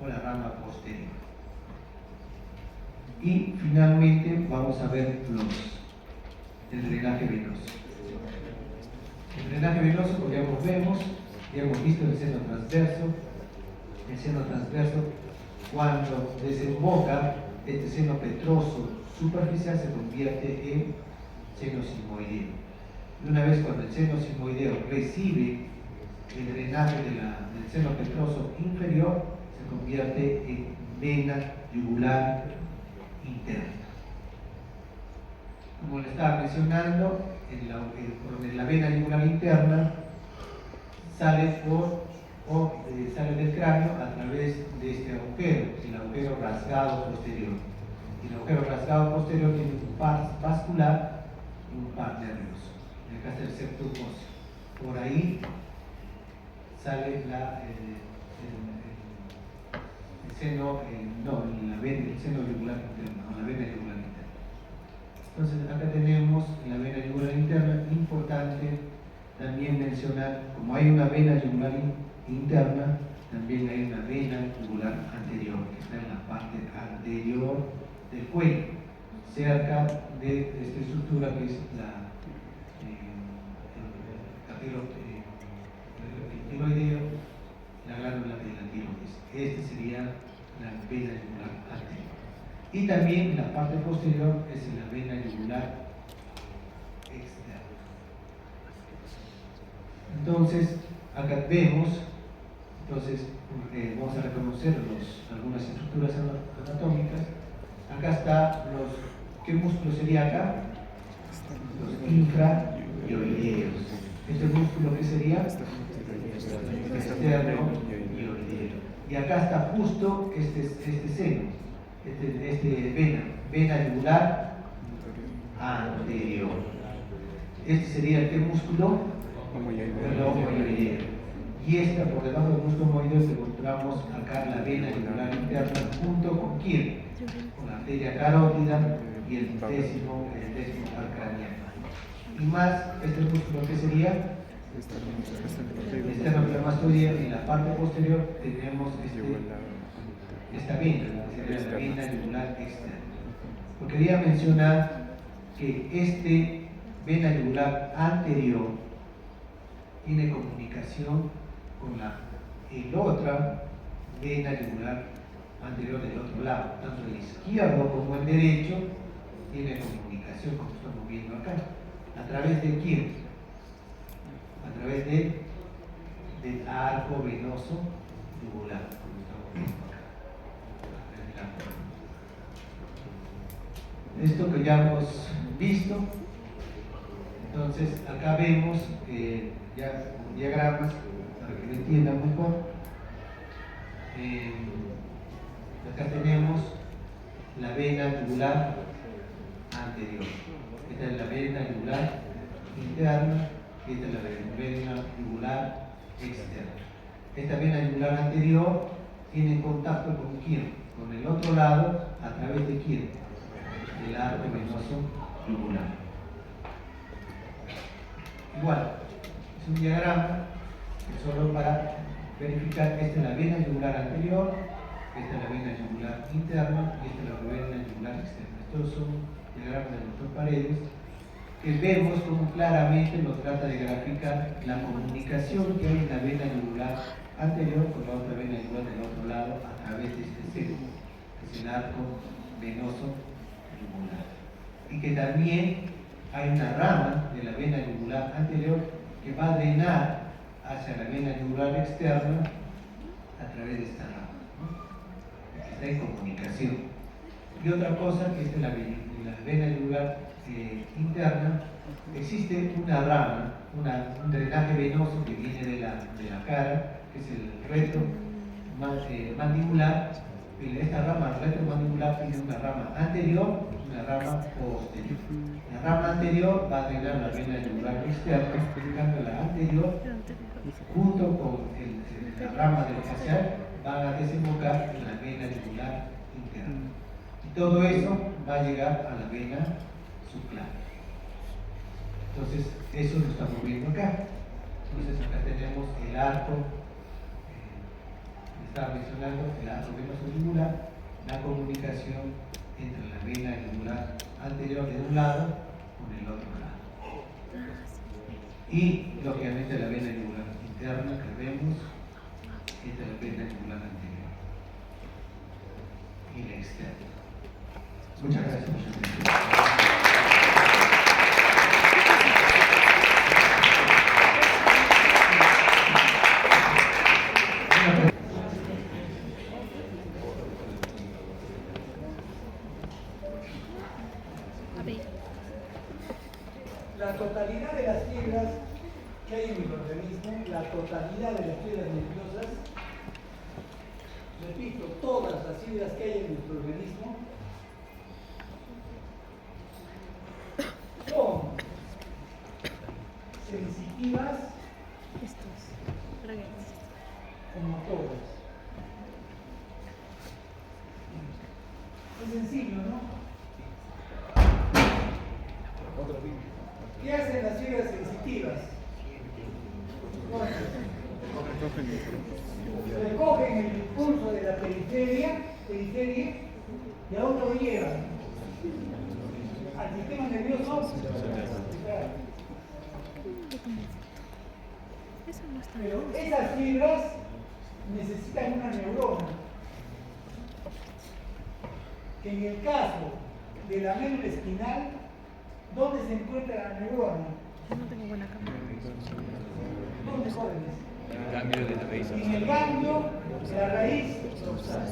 o la rama posterior. Y finalmente vamos a ver el drenaje venoso. El drenaje venoso, como ya hemos visto el seno transverso. El seno transverso, cuando desemboca, este seno petroso superficial se convierte en seno sigmoideo. Y una vez cuando el seno sigmoideo recibe el drenaje del seno petroso inferior, se convierte en vena yugular interna. Como le estaba mencionando, por la vena yugular interna sale sale del cráneo a través de este agujero, el agujero rasgado posterior. Y el agujero rasgado posterior tiene un par vascular y un par nervioso. Y acá está el septum óseo. Por ahí sale el seno, el seno yugular interno, la vena yugular interna. Entonces acá tenemos la vena yugular interna. Importante también mencionar, como hay una vena yugular interna, también hay una vena yugular anterior, que está en la parte anterior del cuello, cerca de esta estructura que es el tiroideo, la glándula de la tiroides. Esta sería la vena yugular anterior. Y también la parte posterior es la vena yugular externa. Entonces, acá vemos, vamos a reconocer algunas estructuras anatómicas. Acá está ¿qué músculo sería acá? Los infraioideos. ¿Este músculo qué sería? Externo ioideo. Y acá está justo este seno, vena yugular anterior. Este sería ¿qué músculo? El homoioideo. y esta por debajo del músculo moideus encontramos acá la vena yugular interna junto con quién, con la arteria carótida y el décimo par craneano. Y más, este músculo que sería esternocleidomastoidea, y en la parte posterior tenemos esta vena, que sería la vena yugular externa. Lo quería mencionar que este vena yugular anterior tiene comunicación con la otra vena yugular anterior del otro lado, tanto el izquierdo como el derecho tiene comunicación, como estamos viendo acá. ¿A través de quién? A través del arco venoso yugular, como estamos viendo acá. Esto que ya hemos visto, entonces acá vemos ya con diagramas para que lo entiendan mejor. Acá tenemos la vena yugular anterior. Esta es la vena yugular interna y esta es la vena yugular externa. Esta vena yugular anterior tiene contacto con quién? Con el otro lado, ¿a través de quién? Del arco venoso yugular. Igual, es un diagrama que solo para verificar que esta es la vena yugular anterior, esta es la vena yugular interna y esta es la vena yugular externa. Estos son diagramas del doctor Paredes que vemos como claramente nos trata de graficar la comunicación que hay en la vena yugular anterior con la otra vena yugular del otro lado a través de este centro, que es el arco venoso yugular. Y que también hay una rama de la vena yugular anterior que va a drenar hacia la vena yugular externa a través de esta rama, ¿no? Que está en comunicación. Y otra cosa, que es la vena yugular interna, existe una rama, un drenaje venoso que viene de la cara, que es el retro mandibular. Esta rama retromandibular tiene una rama anterior y una rama posterior. La rama anterior va a drenar la vena yugular externa, explicando la anterior, junto con la rama del facial, van a desembocar en la vena yugular interna. Y todo eso va a llegar a la vena subclavia. Entonces, eso lo estamos viendo acá. Entonces, acá tenemos el arco, estaba mencionando el arco venoso yugular, la comunicación entre la vena yugular anterior de un lado con el otro lado. Y, lógicamente, la vena yugular interna que vemos, esta es la vena yugular anterior y la externa. Muchas gracias por su atención. La totalidad de las fibras que hay en el organismo, la totalidad de las fibras nerviosas, repito, todas las fibras que hay en nuestro organismo, son sensitivas o motoras. Es sencillo, ¿no? ¿Qué hacen las fibras sensitivas? Recogen el impulso de la periferia y a dónde lo llevan? Al sistema nervioso central. Pero esas fibras necesitan una neurona, que en el caso de la médula espinal, ¿dónde se encuentra la neurona? Yo no tengo buena cámara. ¿Dónde, jóvenes? Cambio de la raíz. En el ganglio de la raíz dorsal.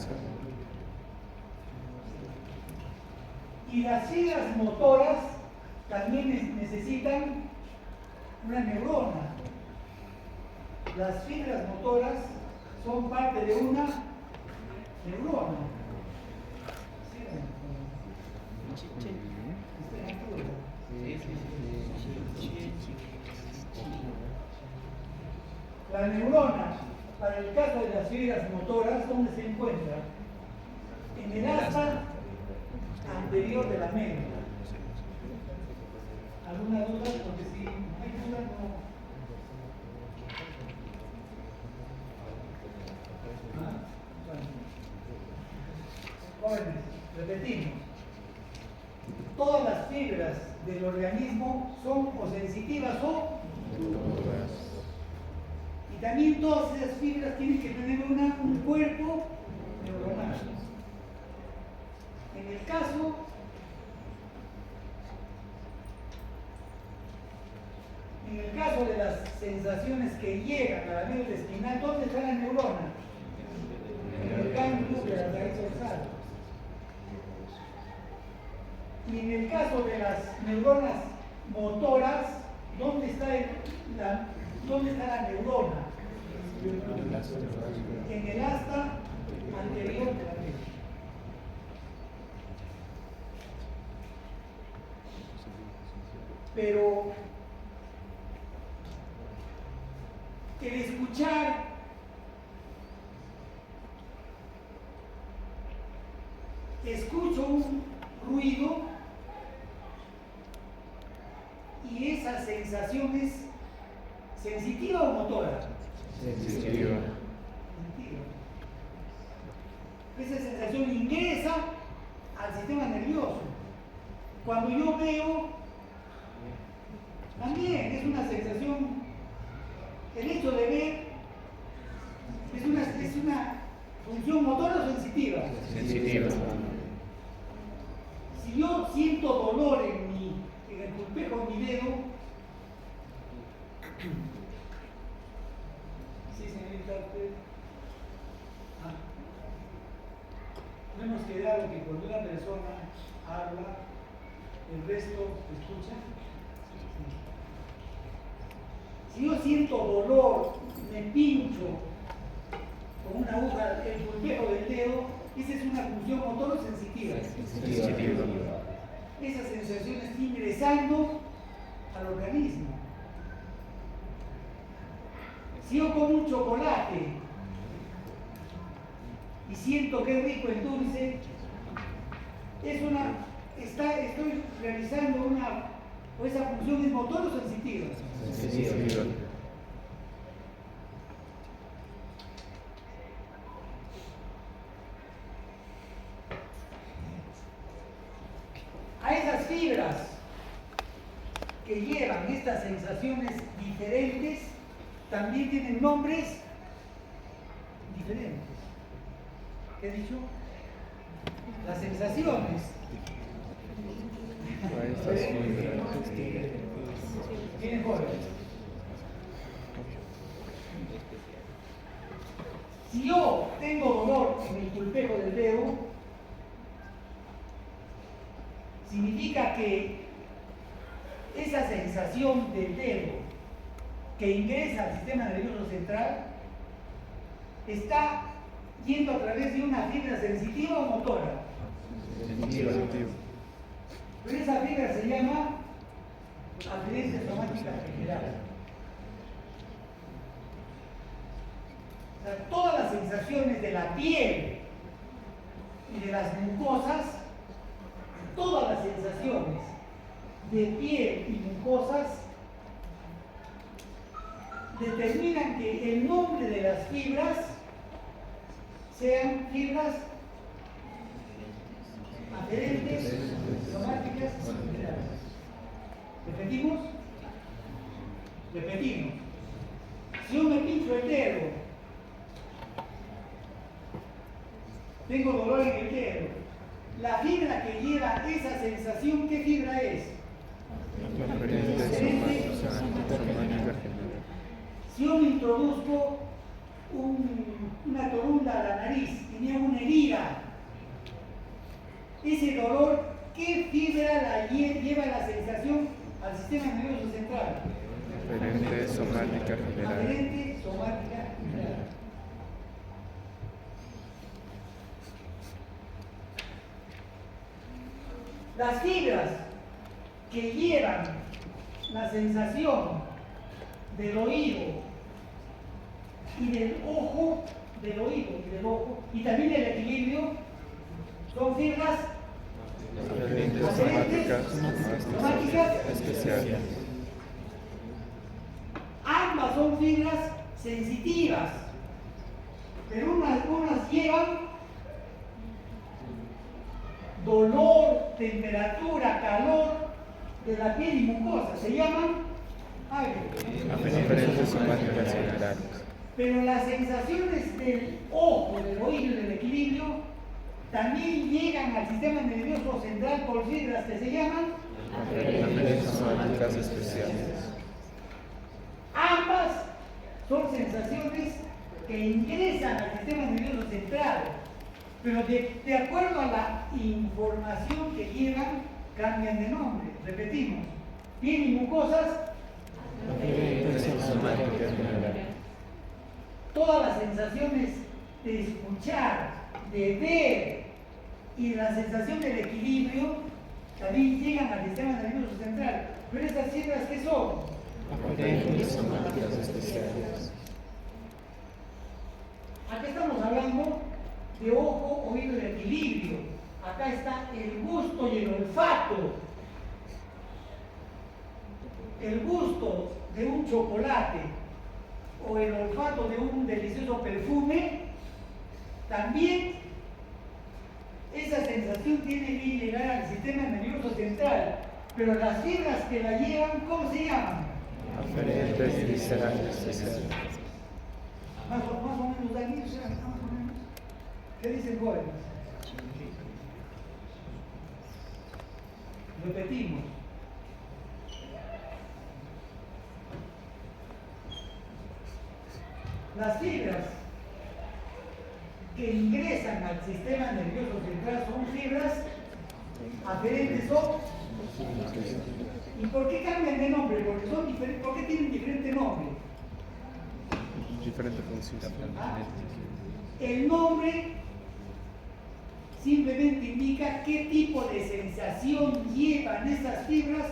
Y las fibras motoras también necesitan una neurona. Las fibras motoras son parte de una neurona. La neurona, para el caso de las fibras motoras, ¿dónde se encuentra? En el asta anterior de la médula. ¿Alguna duda? Porque si no hay duda, no. Jóvenes, repetimos. Todas las fibras del organismo son o sensitivas o y también todas esas fibras tienen que tener un cuerpo neuronal. En el caso de las sensaciones que llegan a la médula espinal, ¿dónde está la neurona? En el ganglio de la raíz dorsal. Y en el caso de las neuronas motoras, ¿dónde está la neurona? En el asta anterior de la médula. Pero el escuchar escucho un ruido y esa sensación es sensitiva o motora. Sensitiva. Esa sensación ingresa al sistema nervioso. Cuando yo veo, también es una sensación. El hecho de ver es una función motora o sensitiva. Sensitiva. Si yo siento dolor en el pulpejo de mi dedo, sí, señorita, usted. No hemos quedado que cuando una persona habla, el resto escucha. Si yo siento dolor, me pincho con una aguja el pulpejo del dedo, esa es una función motora o sensitiva. Sensitiva. Esa sensación está ingresando al organismo. Si yo como un chocolate y siento que es rico el dulce, estoy realizando o esa función es motora o sensitiva. Sensitiva. A esas fibras que llevan estas sensaciones diferentes también tienen nombres diferentes. ¿Qué he dicho? Las sensaciones. ¿Quiénes jóvenes? Si yo tengo dolor en el pulpejo del dedo, significa que esa sensación del dedo que ingresa al sistema nervioso central está yendo a través de una fibra sensitiva o motora. Sensitiva. Pero esa fibra se llama aferencia somática general. O sea, todas las sensaciones de la piel y de las mucosas, todas las sensaciones de piel y mucosas determinan que el nombre de las fibras sean fibras aferentes, somáticas y generales. ¿Repetimos? Repetimos. Si yo me pincho el dedo, tengo dolor en el dedo, la fibra que lleva esa sensación, ¿qué fibra es? Si yo me introduzco una torunda a la nariz, tenía una herida, ese dolor, ¿qué fibra lleva la sensación al sistema nervioso central? Aferente somática general. Aferente somática general. Las fibras que llevan la sensación del oído y del ojo, del oído y del ojo, y también del equilibrio, son fibras somáticas especiales. Ambas son fibras sensitivas, pero unas llevan dolor, temperatura, calor de la piel y mucosa, se llaman Aferentes somáticas generales. pero las sensaciones del ojo, del oído y del equilibrio también llegan al sistema nervioso central por fibras que se llaman Aferentes somáticas especiales. ambas son sensaciones que ingresan al sistema nervioso central, pero de acuerdo a la información que llevan, cambian de nombre. Repetimos, piel y mucosas, Aferentes somáticas generales. todas las sensaciones de escuchar, de ver y la sensación del equilibrio también llegan al sistema nervioso central. Pero estas fibras, ¿qué son? Aferentes somáticas especiales. Aquí estamos hablando de ojo, oído y equilibrio. Acá está el gusto y el olfato. El gusto de un chocolate o el olfato de un delicioso perfume, también esa sensación tiene que llegar al sistema nervioso central. Pero las fibras que la llevan, ¿cómo se llaman? Aferentes viscerales especiales. Más o menos, Daniel, más o menos. ¿Qué dicen jóvenes? Repetimos. Las fibras que ingresan al sistema nervioso central son fibras aferentes o. ¿Y por qué cambian de nombre? Porque son diferentes. ¿Por qué tienen diferente nombre? Diferente función. El nombre simplemente indica qué tipo de sensación llevan esas fibras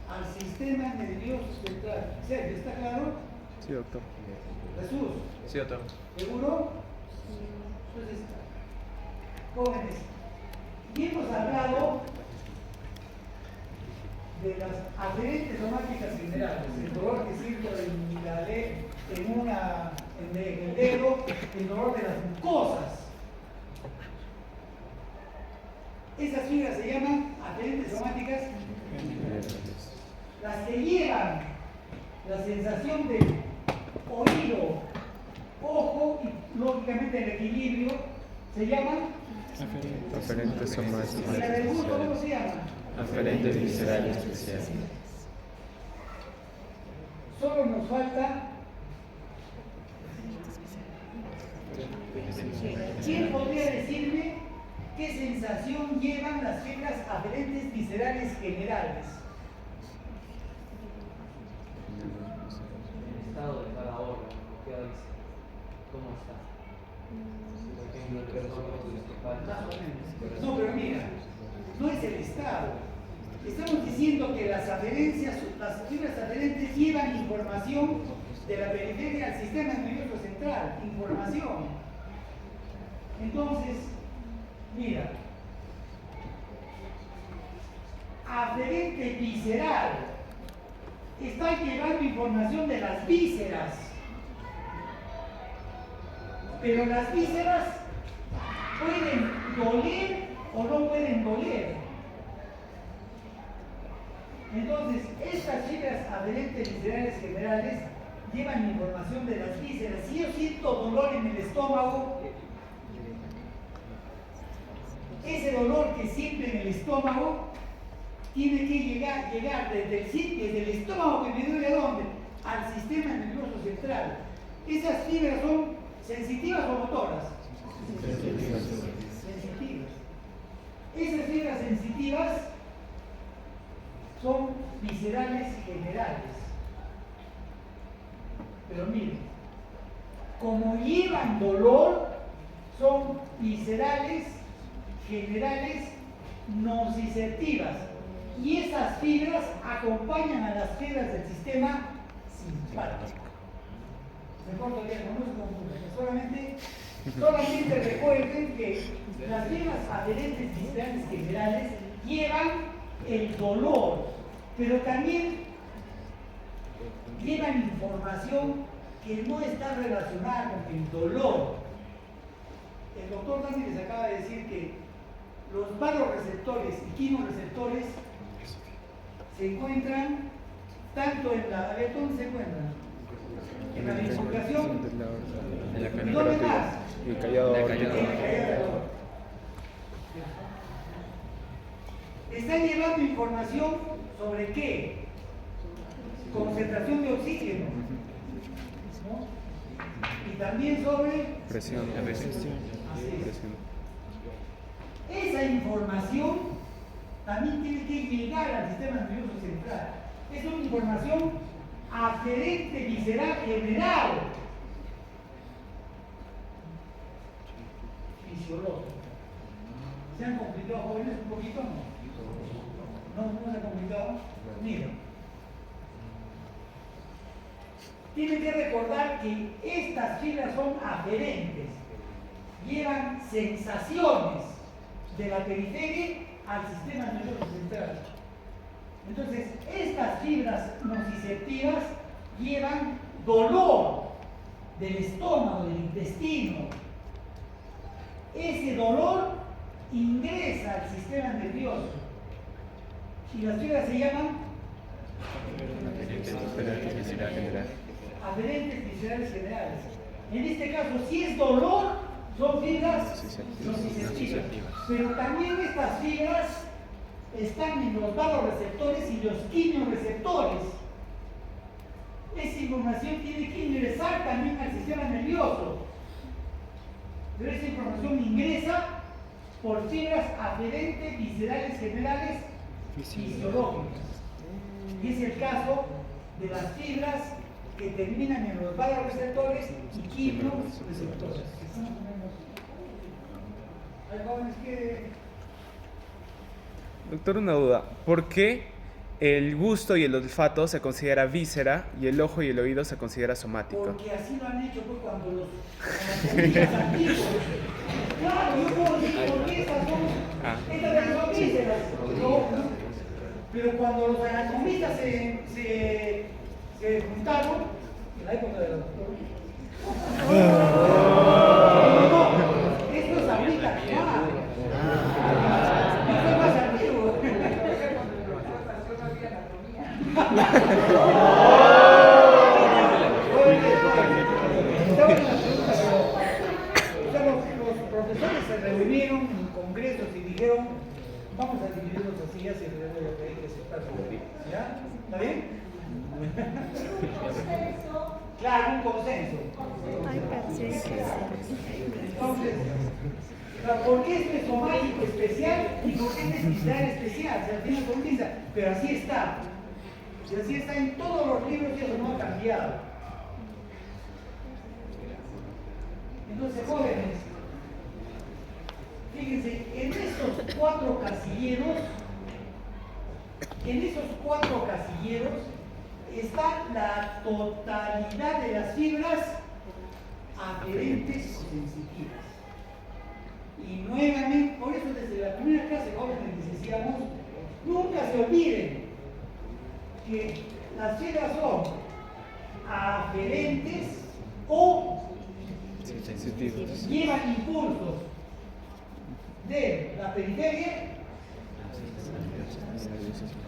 al sistema nervioso central. ¿Sergio, está claro? Sí, doctor. Jesús, Sí, doctor. ¿seguro? Entonces, jóvenes, y hemos hablado de las aferentes somáticas generales, el dolor que siento en el dedo, el dolor de las mucosas. Esas fibras se llaman aferentes somáticas, las que llevan la sensación de oído, ojo y lógicamente el equilibrio, se llaman Aferentes somáticas y la del gusto, ¿cómo especiales. se llama? Aferentes viscerales especiales. Solo nos falta. ¿Quién podría decirme qué sensación llevan las fibras aferentes viscerales generales? El estado de cada órgano, ¿qué dice? ¿Cómo está? Por ejemplo, el estómago le falta. No, pero mira, no es el estado. Estamos diciendo que las fibras aferentes llevan información de la periferia al sistema nervioso central, información. Entonces, mira, aferente visceral está llevando información de las vísceras, pero las vísceras pueden doler o no pueden doler. Entonces, estas fibras aferentes viscerales generales llevan información de las vísceras. Si yo siento dolor en el estómago, ese dolor que siento en el estómago tiene que llegar desde el estómago que me duele ¿a dónde? Al sistema nervioso central. Esas fibras son sensitivas o motoras. Sensitivas. Esas fibras sensitivas son viscerales generales. Pero miren, como llevan dolor, son viscerales generales nociceptivas. Y esas fibras acompañan a las fibras del sistema simpático. Mejor todavía, no se confundan. Solamente recuerden que las fibras adherentes viscerales generales llevan el dolor, pero también llevan información que no está relacionada con el dolor. El doctor Dani les acaba de decir que los vasoreceptores y quimioreceptores se encuentran tanto en la... ¿Dónde se encuentran? En la bifurcación. ¿Y dónde más? El callado. En el callado de aorta. Están llevando información sobre qué? Concentración de oxígeno. ¿No? Y también sobre Presión. Así es. Presión. Esa información también tiene que llegar al sistema nervioso central. Es una información aferente visceral general, fisiológica. ¿Se han complicado, jóvenes, un poquito? ¿No se ha complicado? Mira. Tienen que recordar que estas fibras son aferentes, llevan sensaciones de la periferia al sistema nervioso central. Entonces, estas fibras nociceptivas llevan dolor del estómago, del intestino. Ese dolor ingresa al sistema nervioso y las fibras se llaman aferentes viscerales generales. En este caso, si es dolor, son fibras nociceptivas. Pero también estas fibras están en los vasoreceptores y los quimioreceptores. Esa información tiene que ingresar también al sistema nervioso. Pero esa información ingresa por fibras aferentes viscerales generales fisiológicas. Y es el caso de las fibras que terminan en los vasoreceptores y quimioreceptores. Hay jóvenes que... Doctor, una duda. ¿Por qué el gusto y el olfato se considera víscera y el ojo y el oído se considera somático? Porque así lo han hecho pues, cuando los comunistas antiguos. Claro, yo puedo decir por qué estas son vísceras. No, pero cuando los anatomistas se juntaron, en la época de los no, esto es ahorita, yo soy más antiguo. Los profesores se reunieron en congresos y dijeron, vamos a dividirlos así, ya se le voy a pedir que se pase. ¿Ya? ¿Está bien? Claro, un consenso. Entonces, ¿por qué este es somático especial y por qué este es visceral especial? Se entiende con pinza, pero así está. Y así está en todos los libros y eso no ha cambiado. Entonces, jóvenes, fíjense, en esos cuatro casilleros está la totalidad de las fibras aferentes o sensitivas. Y nuevamente, por eso desde la primera clase, jóvenes, les decíamos, nunca se olviden que las fibras son aferentes o llevan impulsos de la periferia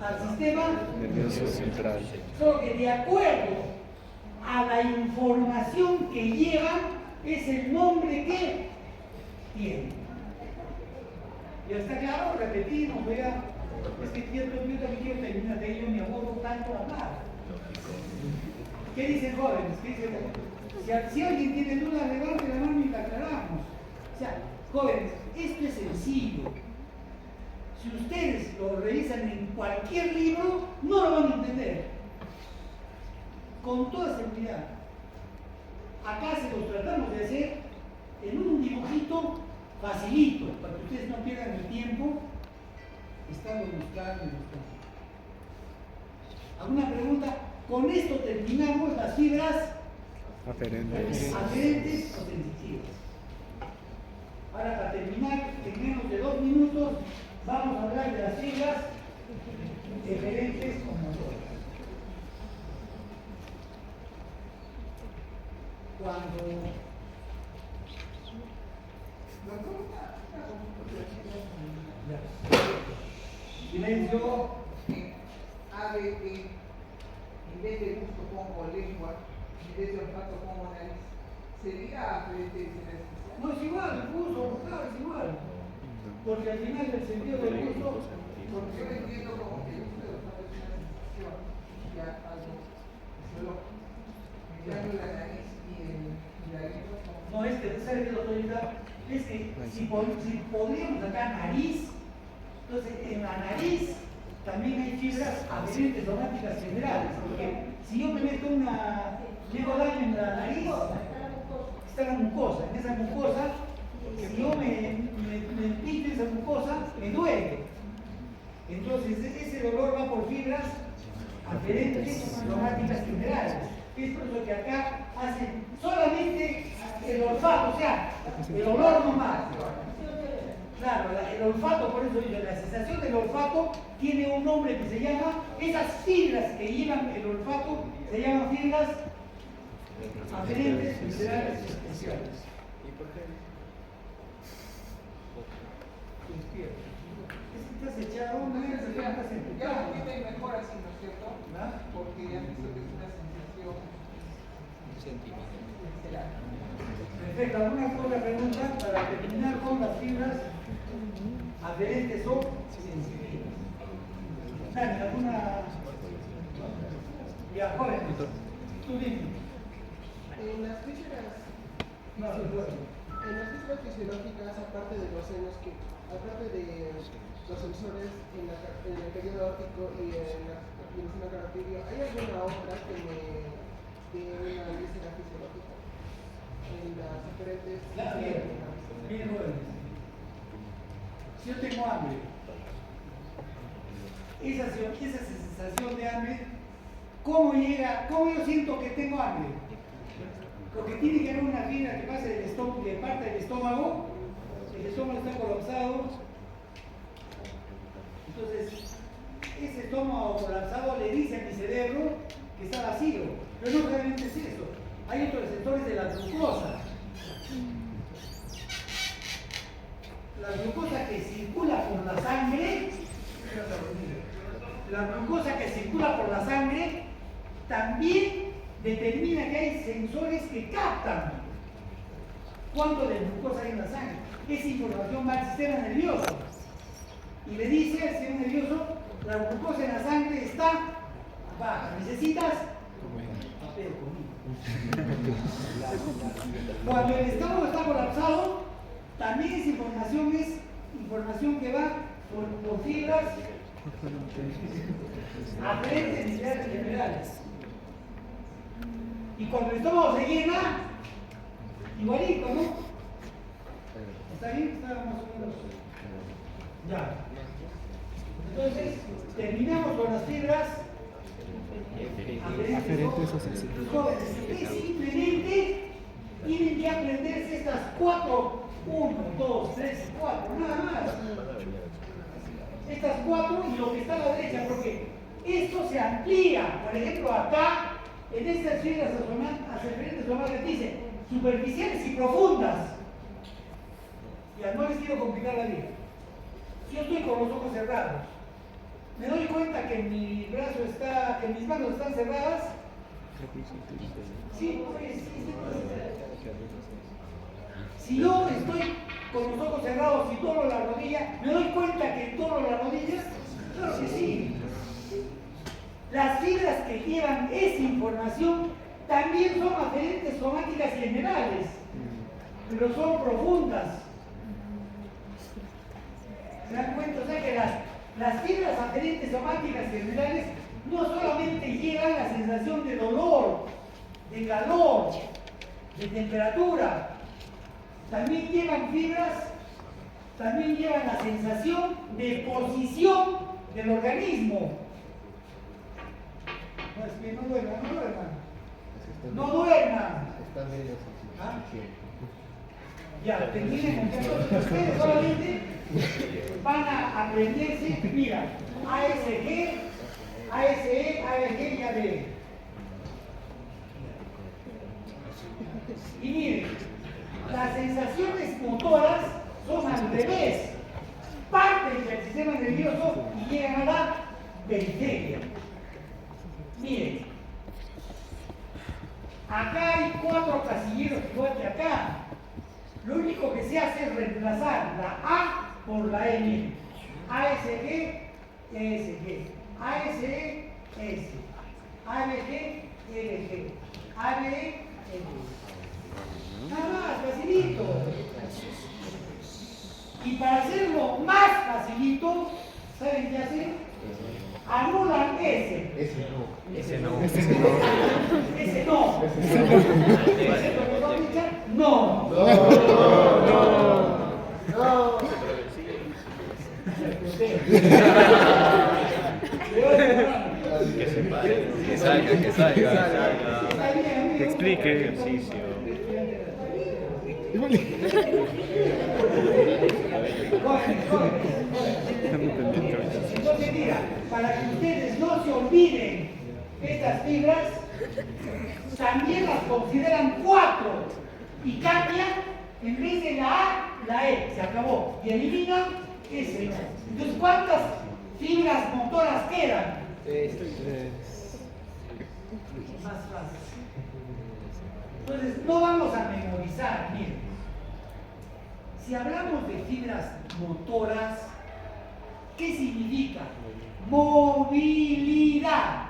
al sistema Nervioso central. solo que de acuerdo a la información que llevan es el nombre que tienen. ¿Ya está claro? Repetimos, vea. Es que yo también quiero terminar de ello, mi abuelo tanto hablar. ¿Qué dicen jóvenes? ¿Qué dicen jóvenes? Si alguien tiene dudas, levante la mano y la aclaramos. O sea, jóvenes, esto es sencillo. Si ustedes lo revisan en cualquier libro, no lo van a entender. Con toda seguridad. Acá se los tratamos de hacer en un dibujito facilito, para que ustedes no pierdan el tiempo estando buscando y buscando. ¿Alguna pregunta? Con esto terminamos las fibras Aferentes. Aferentes o sensitivas. Ahora, para terminar, en menos de 2 minutos, vamos a hablar de las siglas eferentes o motoras. Cuando silencio, A, B, E, en vez de gusto pongo lengua, en vez de olfato pongo nariz. ¿Sería aferente visceral especial? no es igual, el gusto, claro, es igual. Porque al final el sentido del gusto, Porque yo entiendo como que el gusto de olfato es una sensación, ya algo fisiológico. En cambio la nariz y la lengua son... no es que, ¿sabe qué, doctorita? Es que si podríamos sacar nariz, entonces en la nariz también hay fibras aferentes somáticas generales, porque si yo me meto le hago daño en la nariz, está la mucosa, en esa mucosa, si yo me pincho esa mucosa, me duele. Entonces ese dolor va por fibras aferentes somáticas generales. Es por eso que acá hacen solamente el olfato, o sea, el olor nomás. Claro, el olfato, por eso digo, la sensación del olfato tiene un nombre que se llama, esas fibras que llevan el olfato se llaman fibras aferentes viscerales especiales. Es que estás echado, no es que estás Ya lo empujado. entienden mejor así, ¿no es cierto? ¿verdad? Porque ya han visto que es una sensación visceral. Perfecto, ¿alguna otra pregunta para terminar con las fibras aferentes o sensitivas? Dani, ¿alguna? Ya, joven, tú dime. En las físicas, No, no, no. en las físicas fisiológicas, aparte de los senos aparte de los sensores en el periodo óptico y en el seno carotidio, ¿hay alguna otra que me dé una víscera fisiológica? En las diferentes Bien, jóvenes. Si yo tengo hambre, esa sensación de hambre, ¿cómo llega? ¿Cómo yo siento que tengo hambre? Porque tiene que haber una fibra que pase del estómago, que parte del estómago, el estómago está colapsado. Entonces, ese estómago colapsado le dice a mi cerebro que está vacío, pero no realmente es eso. Hay otros receptores de la glucosa. La glucosa que circula por la sangre, también determina que hay sensores que captan cuánto de glucosa hay en la sangre. Esa información va al sistema nervioso y le dice al sistema nervioso: la glucosa en la sangre está baja, necesitas papel conmigo. Cuando el estómago está colapsado, también esa información es información que va por fibras aferentes viscerales generales. Y cuando el estómago se llena, igualito, ¿no? ¿Está bien? Está más o menos. Ya. Entonces, terminamos con las fibras aferentes o sensitivas. Jóvenes, ustedes simplemente tienen que aprenderse estas 4, 1, 2, 3, 4, nada más. Estas 4 y lo que está a la derecha, porque esto se amplía. Por ejemplo, acá, en estas fibras aferentes somáticas dice superficiales y profundas. Ya no les quiero complicar la vida. Yo estoy con los ojos cerrados. Me doy cuenta que mi brazo está, que mis manos están cerradas. Sí, pues, sí. Si yo estoy con los ojos cerrados y doblo la rodilla, ¿me doy cuenta que doblo la rodilla? Claro que sí. Las fibras que llevan esa información también son aferentes somáticas generales, pero son profundas. ¿Se dan cuenta? O sea que las fibras aferentes somáticas generales no solamente llevan la sensación de dolor, de calor, de temperatura, también llevan la sensación de posición del organismo. No, es que no duerman. No duerman. ¿Ah? Ya, terminen. Entonces, ustedes solamente van a aprenderse, mira, ASG, ASE, ASG y ABE. Y miren, las sensaciones motoras son al revés. Parten del sistema nervioso y llegan a la periferia. Miren, acá hay 4 casilleros igual que acá. Lo único que se hace es reemplazar la A por la E. Miren. ASG, ESG. ASE, S. ABG, LG. ABE, LG. Nada más, facilito. Y para hacerlo más facilito, ¿saben qué hacen? Anulan S. Ese no. Ese no. ¿Excepto los dos dichas? No. Que salga. Que explique. Entonces, mira, para que ustedes no se olviden estas fibras, también las consideran 4 y cambian en vez de la A, la E, se acabó, y eliminan ese. Entonces, ¿cuántas fibras motoras quedan? Más fácil. Entonces, no vamos a memorizar, miren. Si hablamos de fibras motoras, ¿qué significa? Movilidad.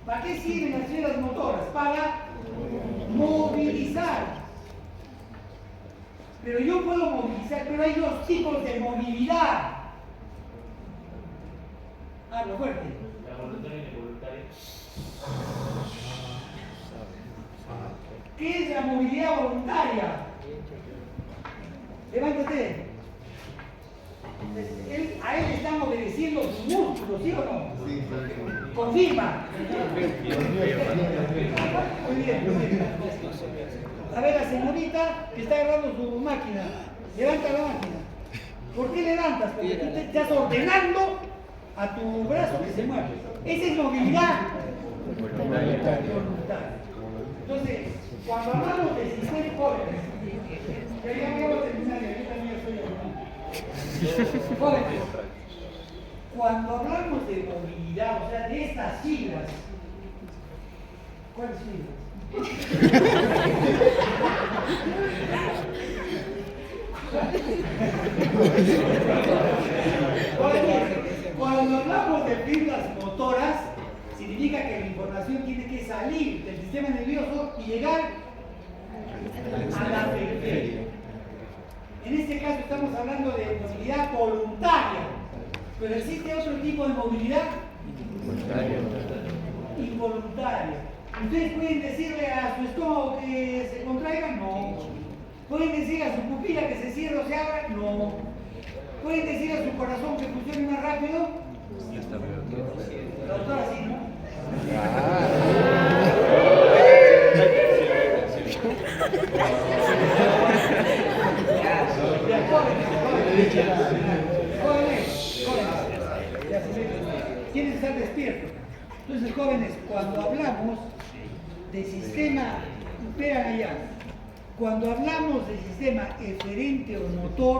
¿Para qué sirven las fibras motoras? Para movilizar. Pero yo puedo movilizar, pero hay 2 tipos de movilidad. Hablo fuerte. La voluntaria y la involuntaria. ¿Qué es la movilidad voluntaria? Levántate. A él le están obedeciendo sus músculos, ¿sí o no? Sí. Confirma. Muy bien. A ver, la señorita que está agarrando su máquina, levanta la máquina. ¿Por qué levantas? Porque tú te estás ordenando a tu brazo que se mueva. Esa es movilidad voluntaria. Entonces, cuando hablamos de sistema jóvenes, ya acabo de terminar, yo también soy jóvenes. Cuando hablamos de movilidad, o sea, de estas siglas, ¿cuáles siglas? Cuando hablamos de fibras motoras, significa que la información tiene que salir del sistema nervioso y llegar a la periferia. En este caso estamos hablando de movilidad voluntaria, pero existe otro tipo de movilidad involuntaria. ¿Ustedes pueden decirle a su estómago que se contraiga? No. ¿Pueden decir a su pupila que se cierre o se abra? No. ¿Pueden decir a su corazón que funcione más rápido? La doctora sí, ¿no? Jóvenes, tienen que estar despiertos. Entonces, jóvenes, cuando hablamos de sistema, vean allá, cuando hablamos de sistema eferente o motor,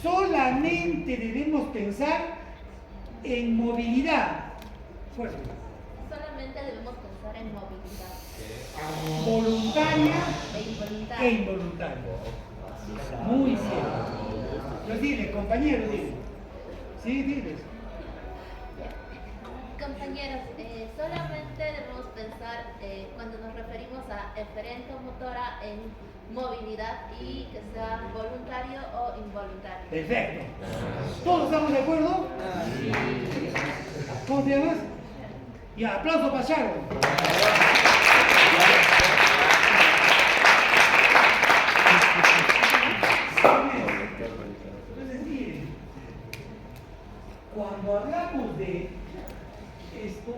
solamente debemos pensar en movilidad. Fuerte. Solamente debemos pensar en movilidad. Voluntaria E involuntaria. e involuntaria. Muy cierto. Pues dile, compañero, dile. Sí, diles. Compañeros, solamente debemos pensar cuando nos referimos a eferente o motora en movilidad y que sea voluntario o involuntario. Perfecto. ¿Todos estamos de acuerdo? ¿Cómo te llamas? Ya, aplauso para Sharon. Entonces, miren, cuando hablamos de esto,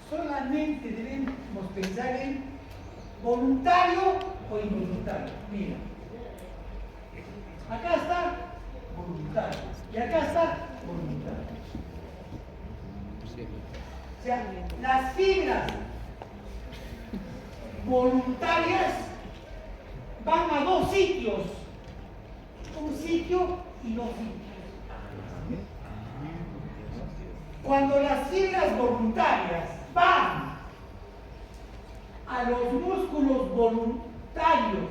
solamente debemos pensar en voluntario o involuntario. Mira, acá está voluntario y acá está voluntario. O sea, las fibras voluntarias van a dos sitios, un sitio y dos sitios. Cuando las fibras voluntarias van a los músculos voluntarios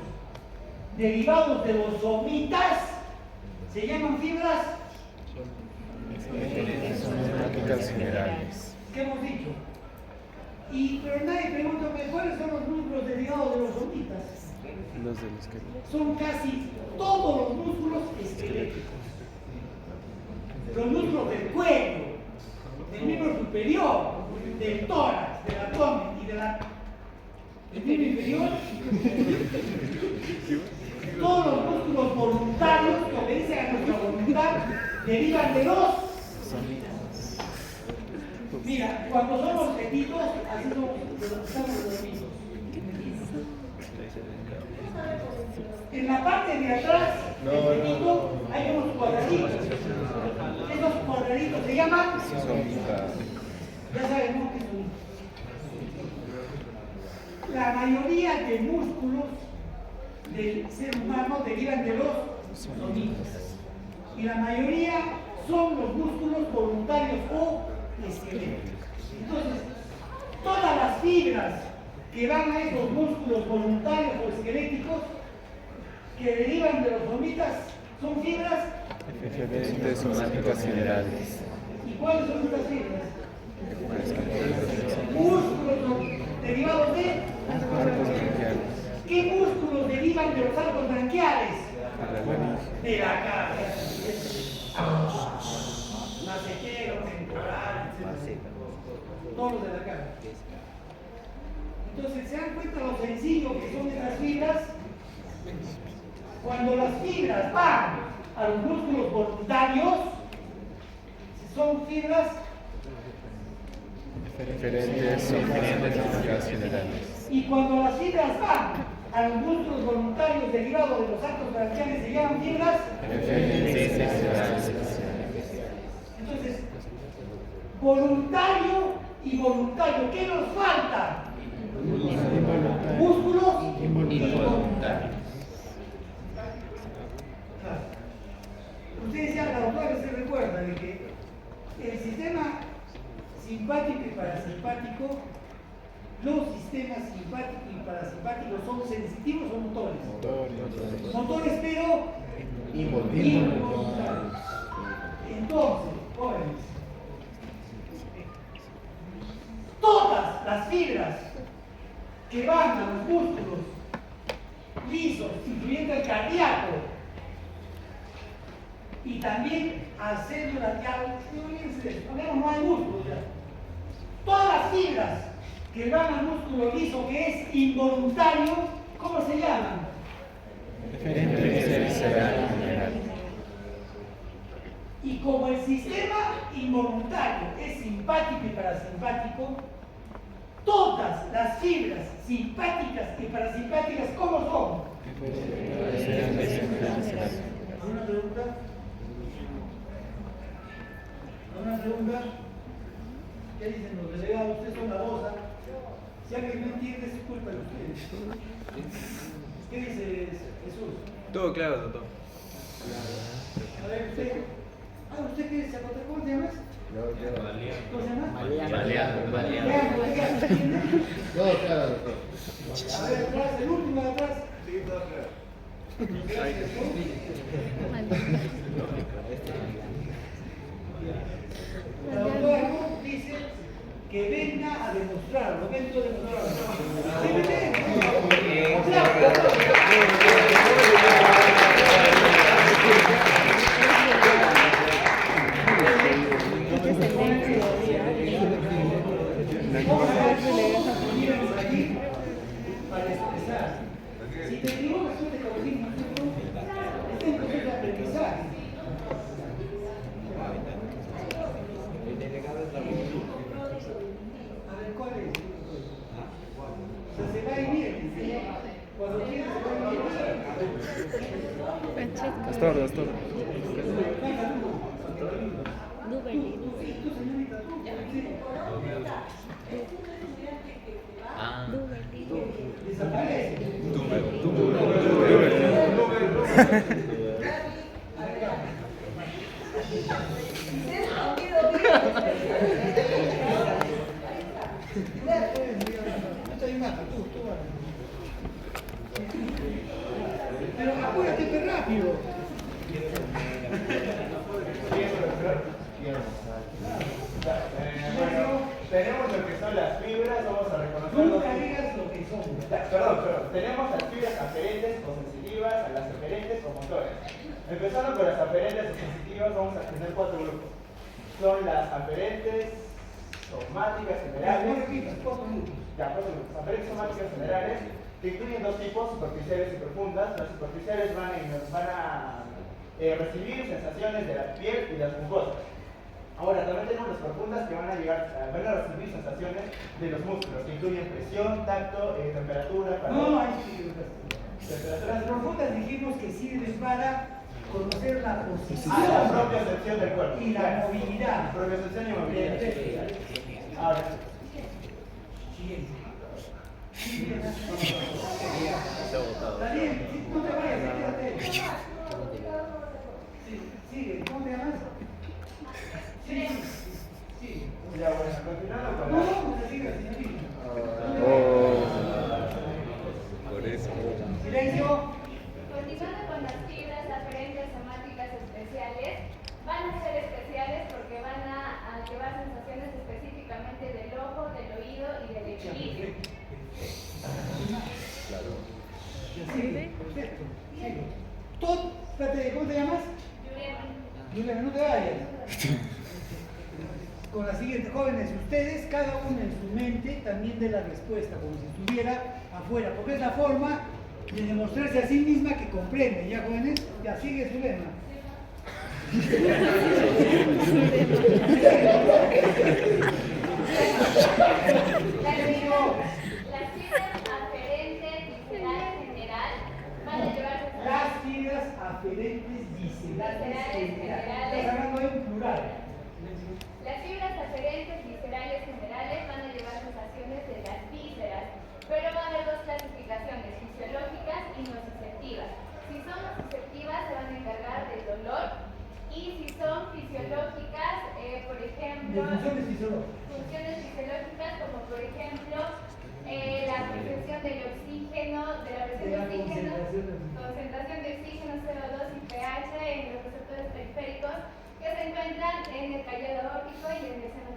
derivados de los somitas, se llaman fibras Somáticas generales. ¿Qué hemos dicho? Pero nadie pregunta, ¿cuáles son los músculos derivados de los somitas? Los del esqueleto. Son casi todos los músculos esqueléticos. Los músculos del cuello, del miembro superior, del tórax, del abdomen y del miembro inferior, todos los músculos voluntarios que obedecen a nuestra voluntad derivan de los somitas. Mira, cuando somos petitos, así estamos dormidos. En la parte de atrás del petito hay unos cuadraditos. Esos cuadraditos se llaman somitas. Ya sabemos qué son. La mayoría de músculos del ser humano derivan de los somitas. Y la mayoría son los músculos voluntarios o esqueléticos. Entonces, todas las fibras que van a esos músculos voluntarios o esqueléticos que derivan de los somitas son fibras Diferentes somáticas generales. ¿Y cuáles son estas fibras? Músculos derivados de Arcos branquiales. ¿qué músculos derivan de los arcos branquiales? De la laringe. De la cara. Macetero, temporal, etc. Todos los de la cara. Entonces, ¿se dan cuenta lo sencillo que son estas fibras? Cuando las fibras van a los músculos voluntarios, son fibras Diferentes somáticas generales. y cuando las fibras van a los músculos voluntarios derivados de los arcos branquiales se llaman fibras. Entonces, voluntario y voluntario, ¿qué nos falta? Músculos involuntarios. Claro. Ustedes ya, la doctora se recuerda de que el sistema simpático y parasimpático, los sistemas simpático y parasimpático son sensitivos o motores. Motores, pero involuntarios. Entonces, jóvenes, todas las fibras que van a los músculos lisos, incluyendo el cardíaco, y también a células ya, no hay músculos ya. Todas las fibras que van al músculo liso que es involuntario, ¿cómo se llaman? Y como el sistema involuntario es simpático y parasimpático, todas las fibras simpáticas y parasimpáticas, ¿cómo son? ¿Alguna pregunta? ¿Alguna pregunta? ¿Qué dicen los delegados? Ustedes son la voz. Si alguien no entiende, es culpa de ustedes. ¿Qué dice Jesús? Todo claro, doctor. A ver, usted. ¿Usted qué dice? ¿Cómo te llamas? ¿Cómo se llama? Baleano. Todo claro, doctor. A ver, atrás, el último de atrás. Sí, todo claro. La doctora dice que venga a demostrarlo. Vengo a demostrarlo. ¿Sí me entienden? Para expresar. Si te equivocas, tú te corregimos. Este es un proceso de aprendizaje. A ver, ¿cuál Astor, Astor. Duberly. Pero apúrate, qué rápido. Bueno, tenemos lo que son las fibras, vamos a reconocer. Nunca digas lo que son. Perdón, tenemos las fibras aferentes o sensitivas, a las aferentes o motoras. Empezando con las aferentes o sensitivas, vamos a tener 4 grupos. Son las aferentes somáticas generales. Ya, 4 grupos. Aferentes somáticas generales, que incluyen 2 tipos, superficiales y profundas. Las superficiales van a recibir sensaciones de la piel y las mucosas. Ahora, también tenemos las profundas que van a recibir sensaciones de los músculos, que incluyen presión, tacto, temperatura, No, hay las profundas dijimos que sirven para conocer la posición la propia sección del cuerpo. y la movilidad. Propia sección y movilidad. Ahora. Está bien, no te vayas, quédate. Sigue, ¿cómo te llamas? Sí. Ya, bueno, continuando con No, no, sigue, señorita. Por eso. Silencio. Continuando con las fibras aferentes somáticas especiales, van a ser especiales porque van a llevar sensaciones específicamente del ojo, del oído y del equilibrio. Sigue, perfecto. Sigue. Espérate, ¿cómo te llamas? Yurema, no te vayas. Con la siguiente, jóvenes, ustedes, cada uno en su mente también dé la respuesta, como si estuviera afuera, porque es la forma de demostrarse a sí misma que comprende. ¿Ya, jóvenes? Ya, sigue su lema. Las fibras aferentes visceral general van a llevar Las fibras aferentes viscerales generales. Estás hablando en plural. Las fibras aferentes viscerales generales van a llevar sensaciones de las vísceras, pero va a haber 2 clasificaciones, fisiológicas y nociceptivas. Si son nociceptivas se van a encargar del dolor y si son fisiológicas, por ejemplo, funciones fisiológicas como por ejemplo la percepción del oxígeno, de la presión de oxígeno, concentración de oxígeno, CO2 y pH en los receptores periféricos que se encuentran en el callado aórtico y en el seno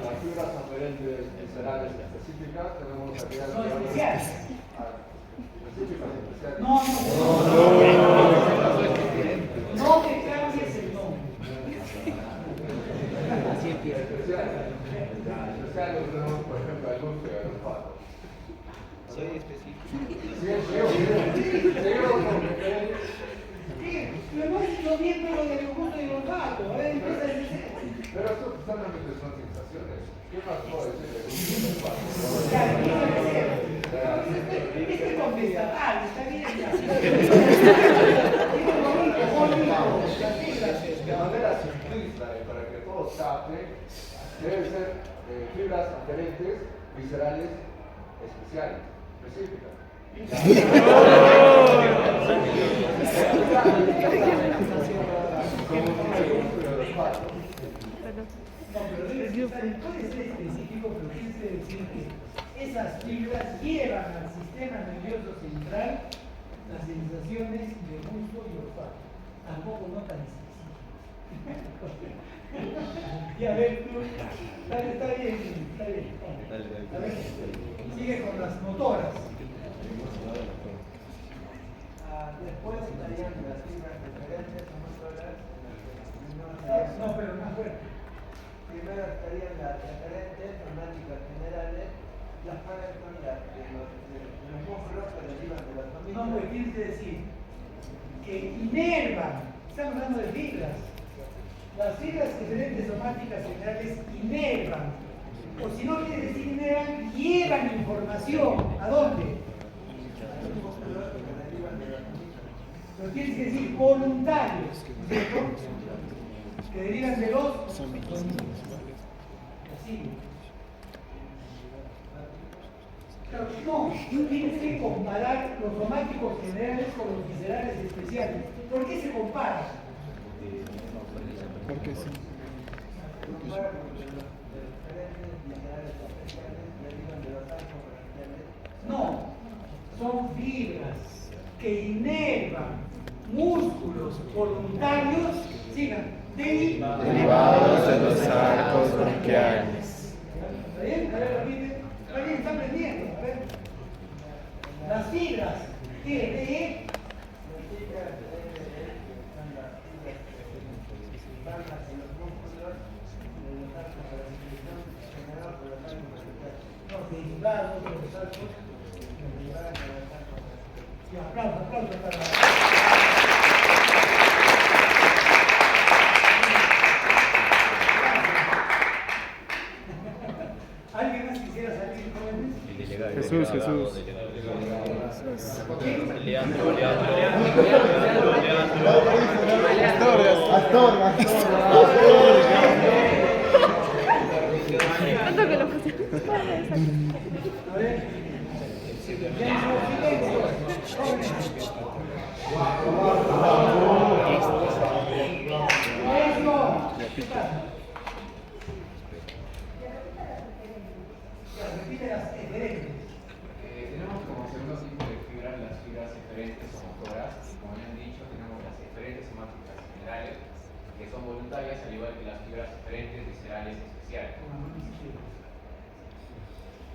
Las fibras aferentes viscerales específicas tenemos aquellas No, especiales. específicas especiales. No te cambies el nombre. Especiales tenemos, por ejemplo, el gusto y el olfato. Soy específico. Lo hemos ido viendo lo del gusto y el olfato. Empieza a decir. Pero eso solamente son sensaciones. ¿Qué más puedo decir de gusto y olfato? Ya, empieza a decir. Este es contestatario, está bien. De manera simplista y para que todos capten, deben ser fibras aferentes viscerales especiales, específicas. No, pero puede ser específico, pero quise decir que esas fibras llevan al sistema nervioso central las sensaciones de gusto y olfato. Tampoco no tan específico. Y a ver, tú, dale, está bien. A ver, sigue con las motoras. Después estarían las fibras referentes o motoras. No, pero más fuerte. Primero estarían las referentes, somáticas generales, las cuales son las de los músculos que derivan de las familias. No, pues tienes que decir que inervan. Estamos hablando de fibras. Las fibras referentes somáticas generales inervan O si no quieres decir inervan, llevan información. ¿A dónde? Pero tienes que decir voluntarios, ¿cierto? Que derivan de los así. Claro, no, tienes que comparar los somáticos generales con los viscerales especiales. ¿Por qué se comparan? Porque sí. No, son fibras que inervan músculos voluntarios, sigan, Derivados de los arcos bronquiales. ¿Está bien? A ver, repite. Está bien, está aprendiendo. A ver. Las fibras que aplausos para... ¿Alguien más quisiera salir, jóvenes? Jesús. Tanto que lo puse. A ver. Repite las eferentes. Tenemos como segundo tipo de fibras las fibras eferentes o motoras. Como ya han dicho, tenemos las eferentes somáticas generales, que son voluntarias, al igual que las fibras eferentes viscerales especiales.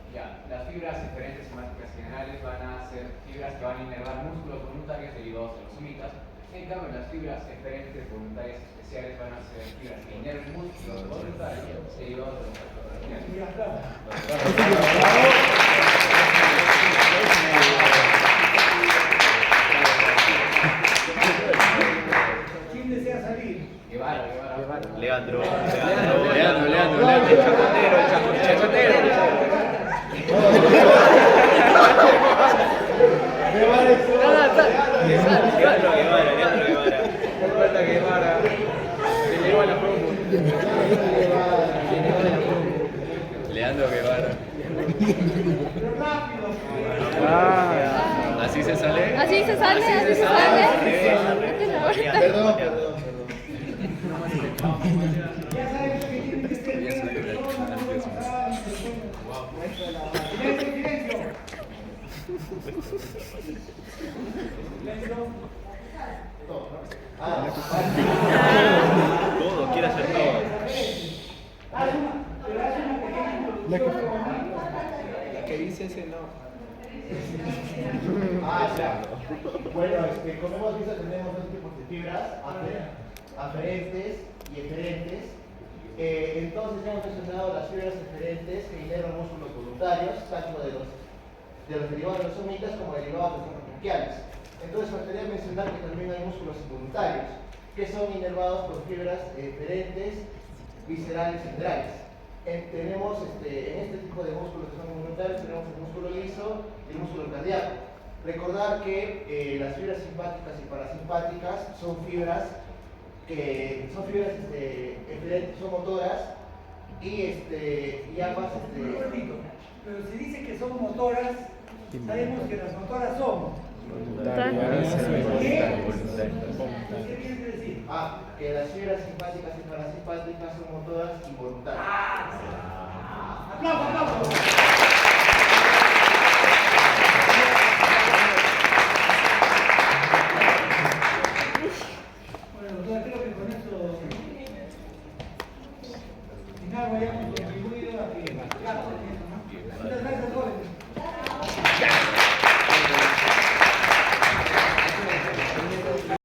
Ya, las fibras eferentes somáticas generales van a ser fibras que van a inervar músculos voluntarios derivados de los somitas. En cambio, las fibras eferentes voluntarias especiales van a ser fibras que inerven músculos voluntarios derivados de los ¿Quién desea salir? Guevara. Leandro. El chacotero. Guevara. Se llevó la promo. Leandro Guevara. Así se sale. Así se sale. Perdón. Ya saben que tienen que ser Todo, quiere hacer todo. La que dice ese no. Ya. Bueno, como hemos visto, tenemos dos tipos de fibras, aferentes y eferentes. Entonces, ya hemos mencionado las fibras eferentes que inervan músculos voluntarios, tanto de los derivados de los somitas como derivados de los bronquiales. Entonces, faltaría mencionar que también hay músculos involuntarios, que son inervados por fibras eferentes, viscerales y centrales. Tenemos en este tipo de músculos que son involuntarios, tenemos el músculo liso y el músculo cardíaco. Recordar que las fibras simpáticas y parasimpáticas son fibras eferentes, son motoras y ambas pero si dice que son motoras, sabemos que las motoras son. ¿Qué quiere decir? Que las fibras simpáticas y parasimpáticas son motoras y voluntarias. ¡Aplausos!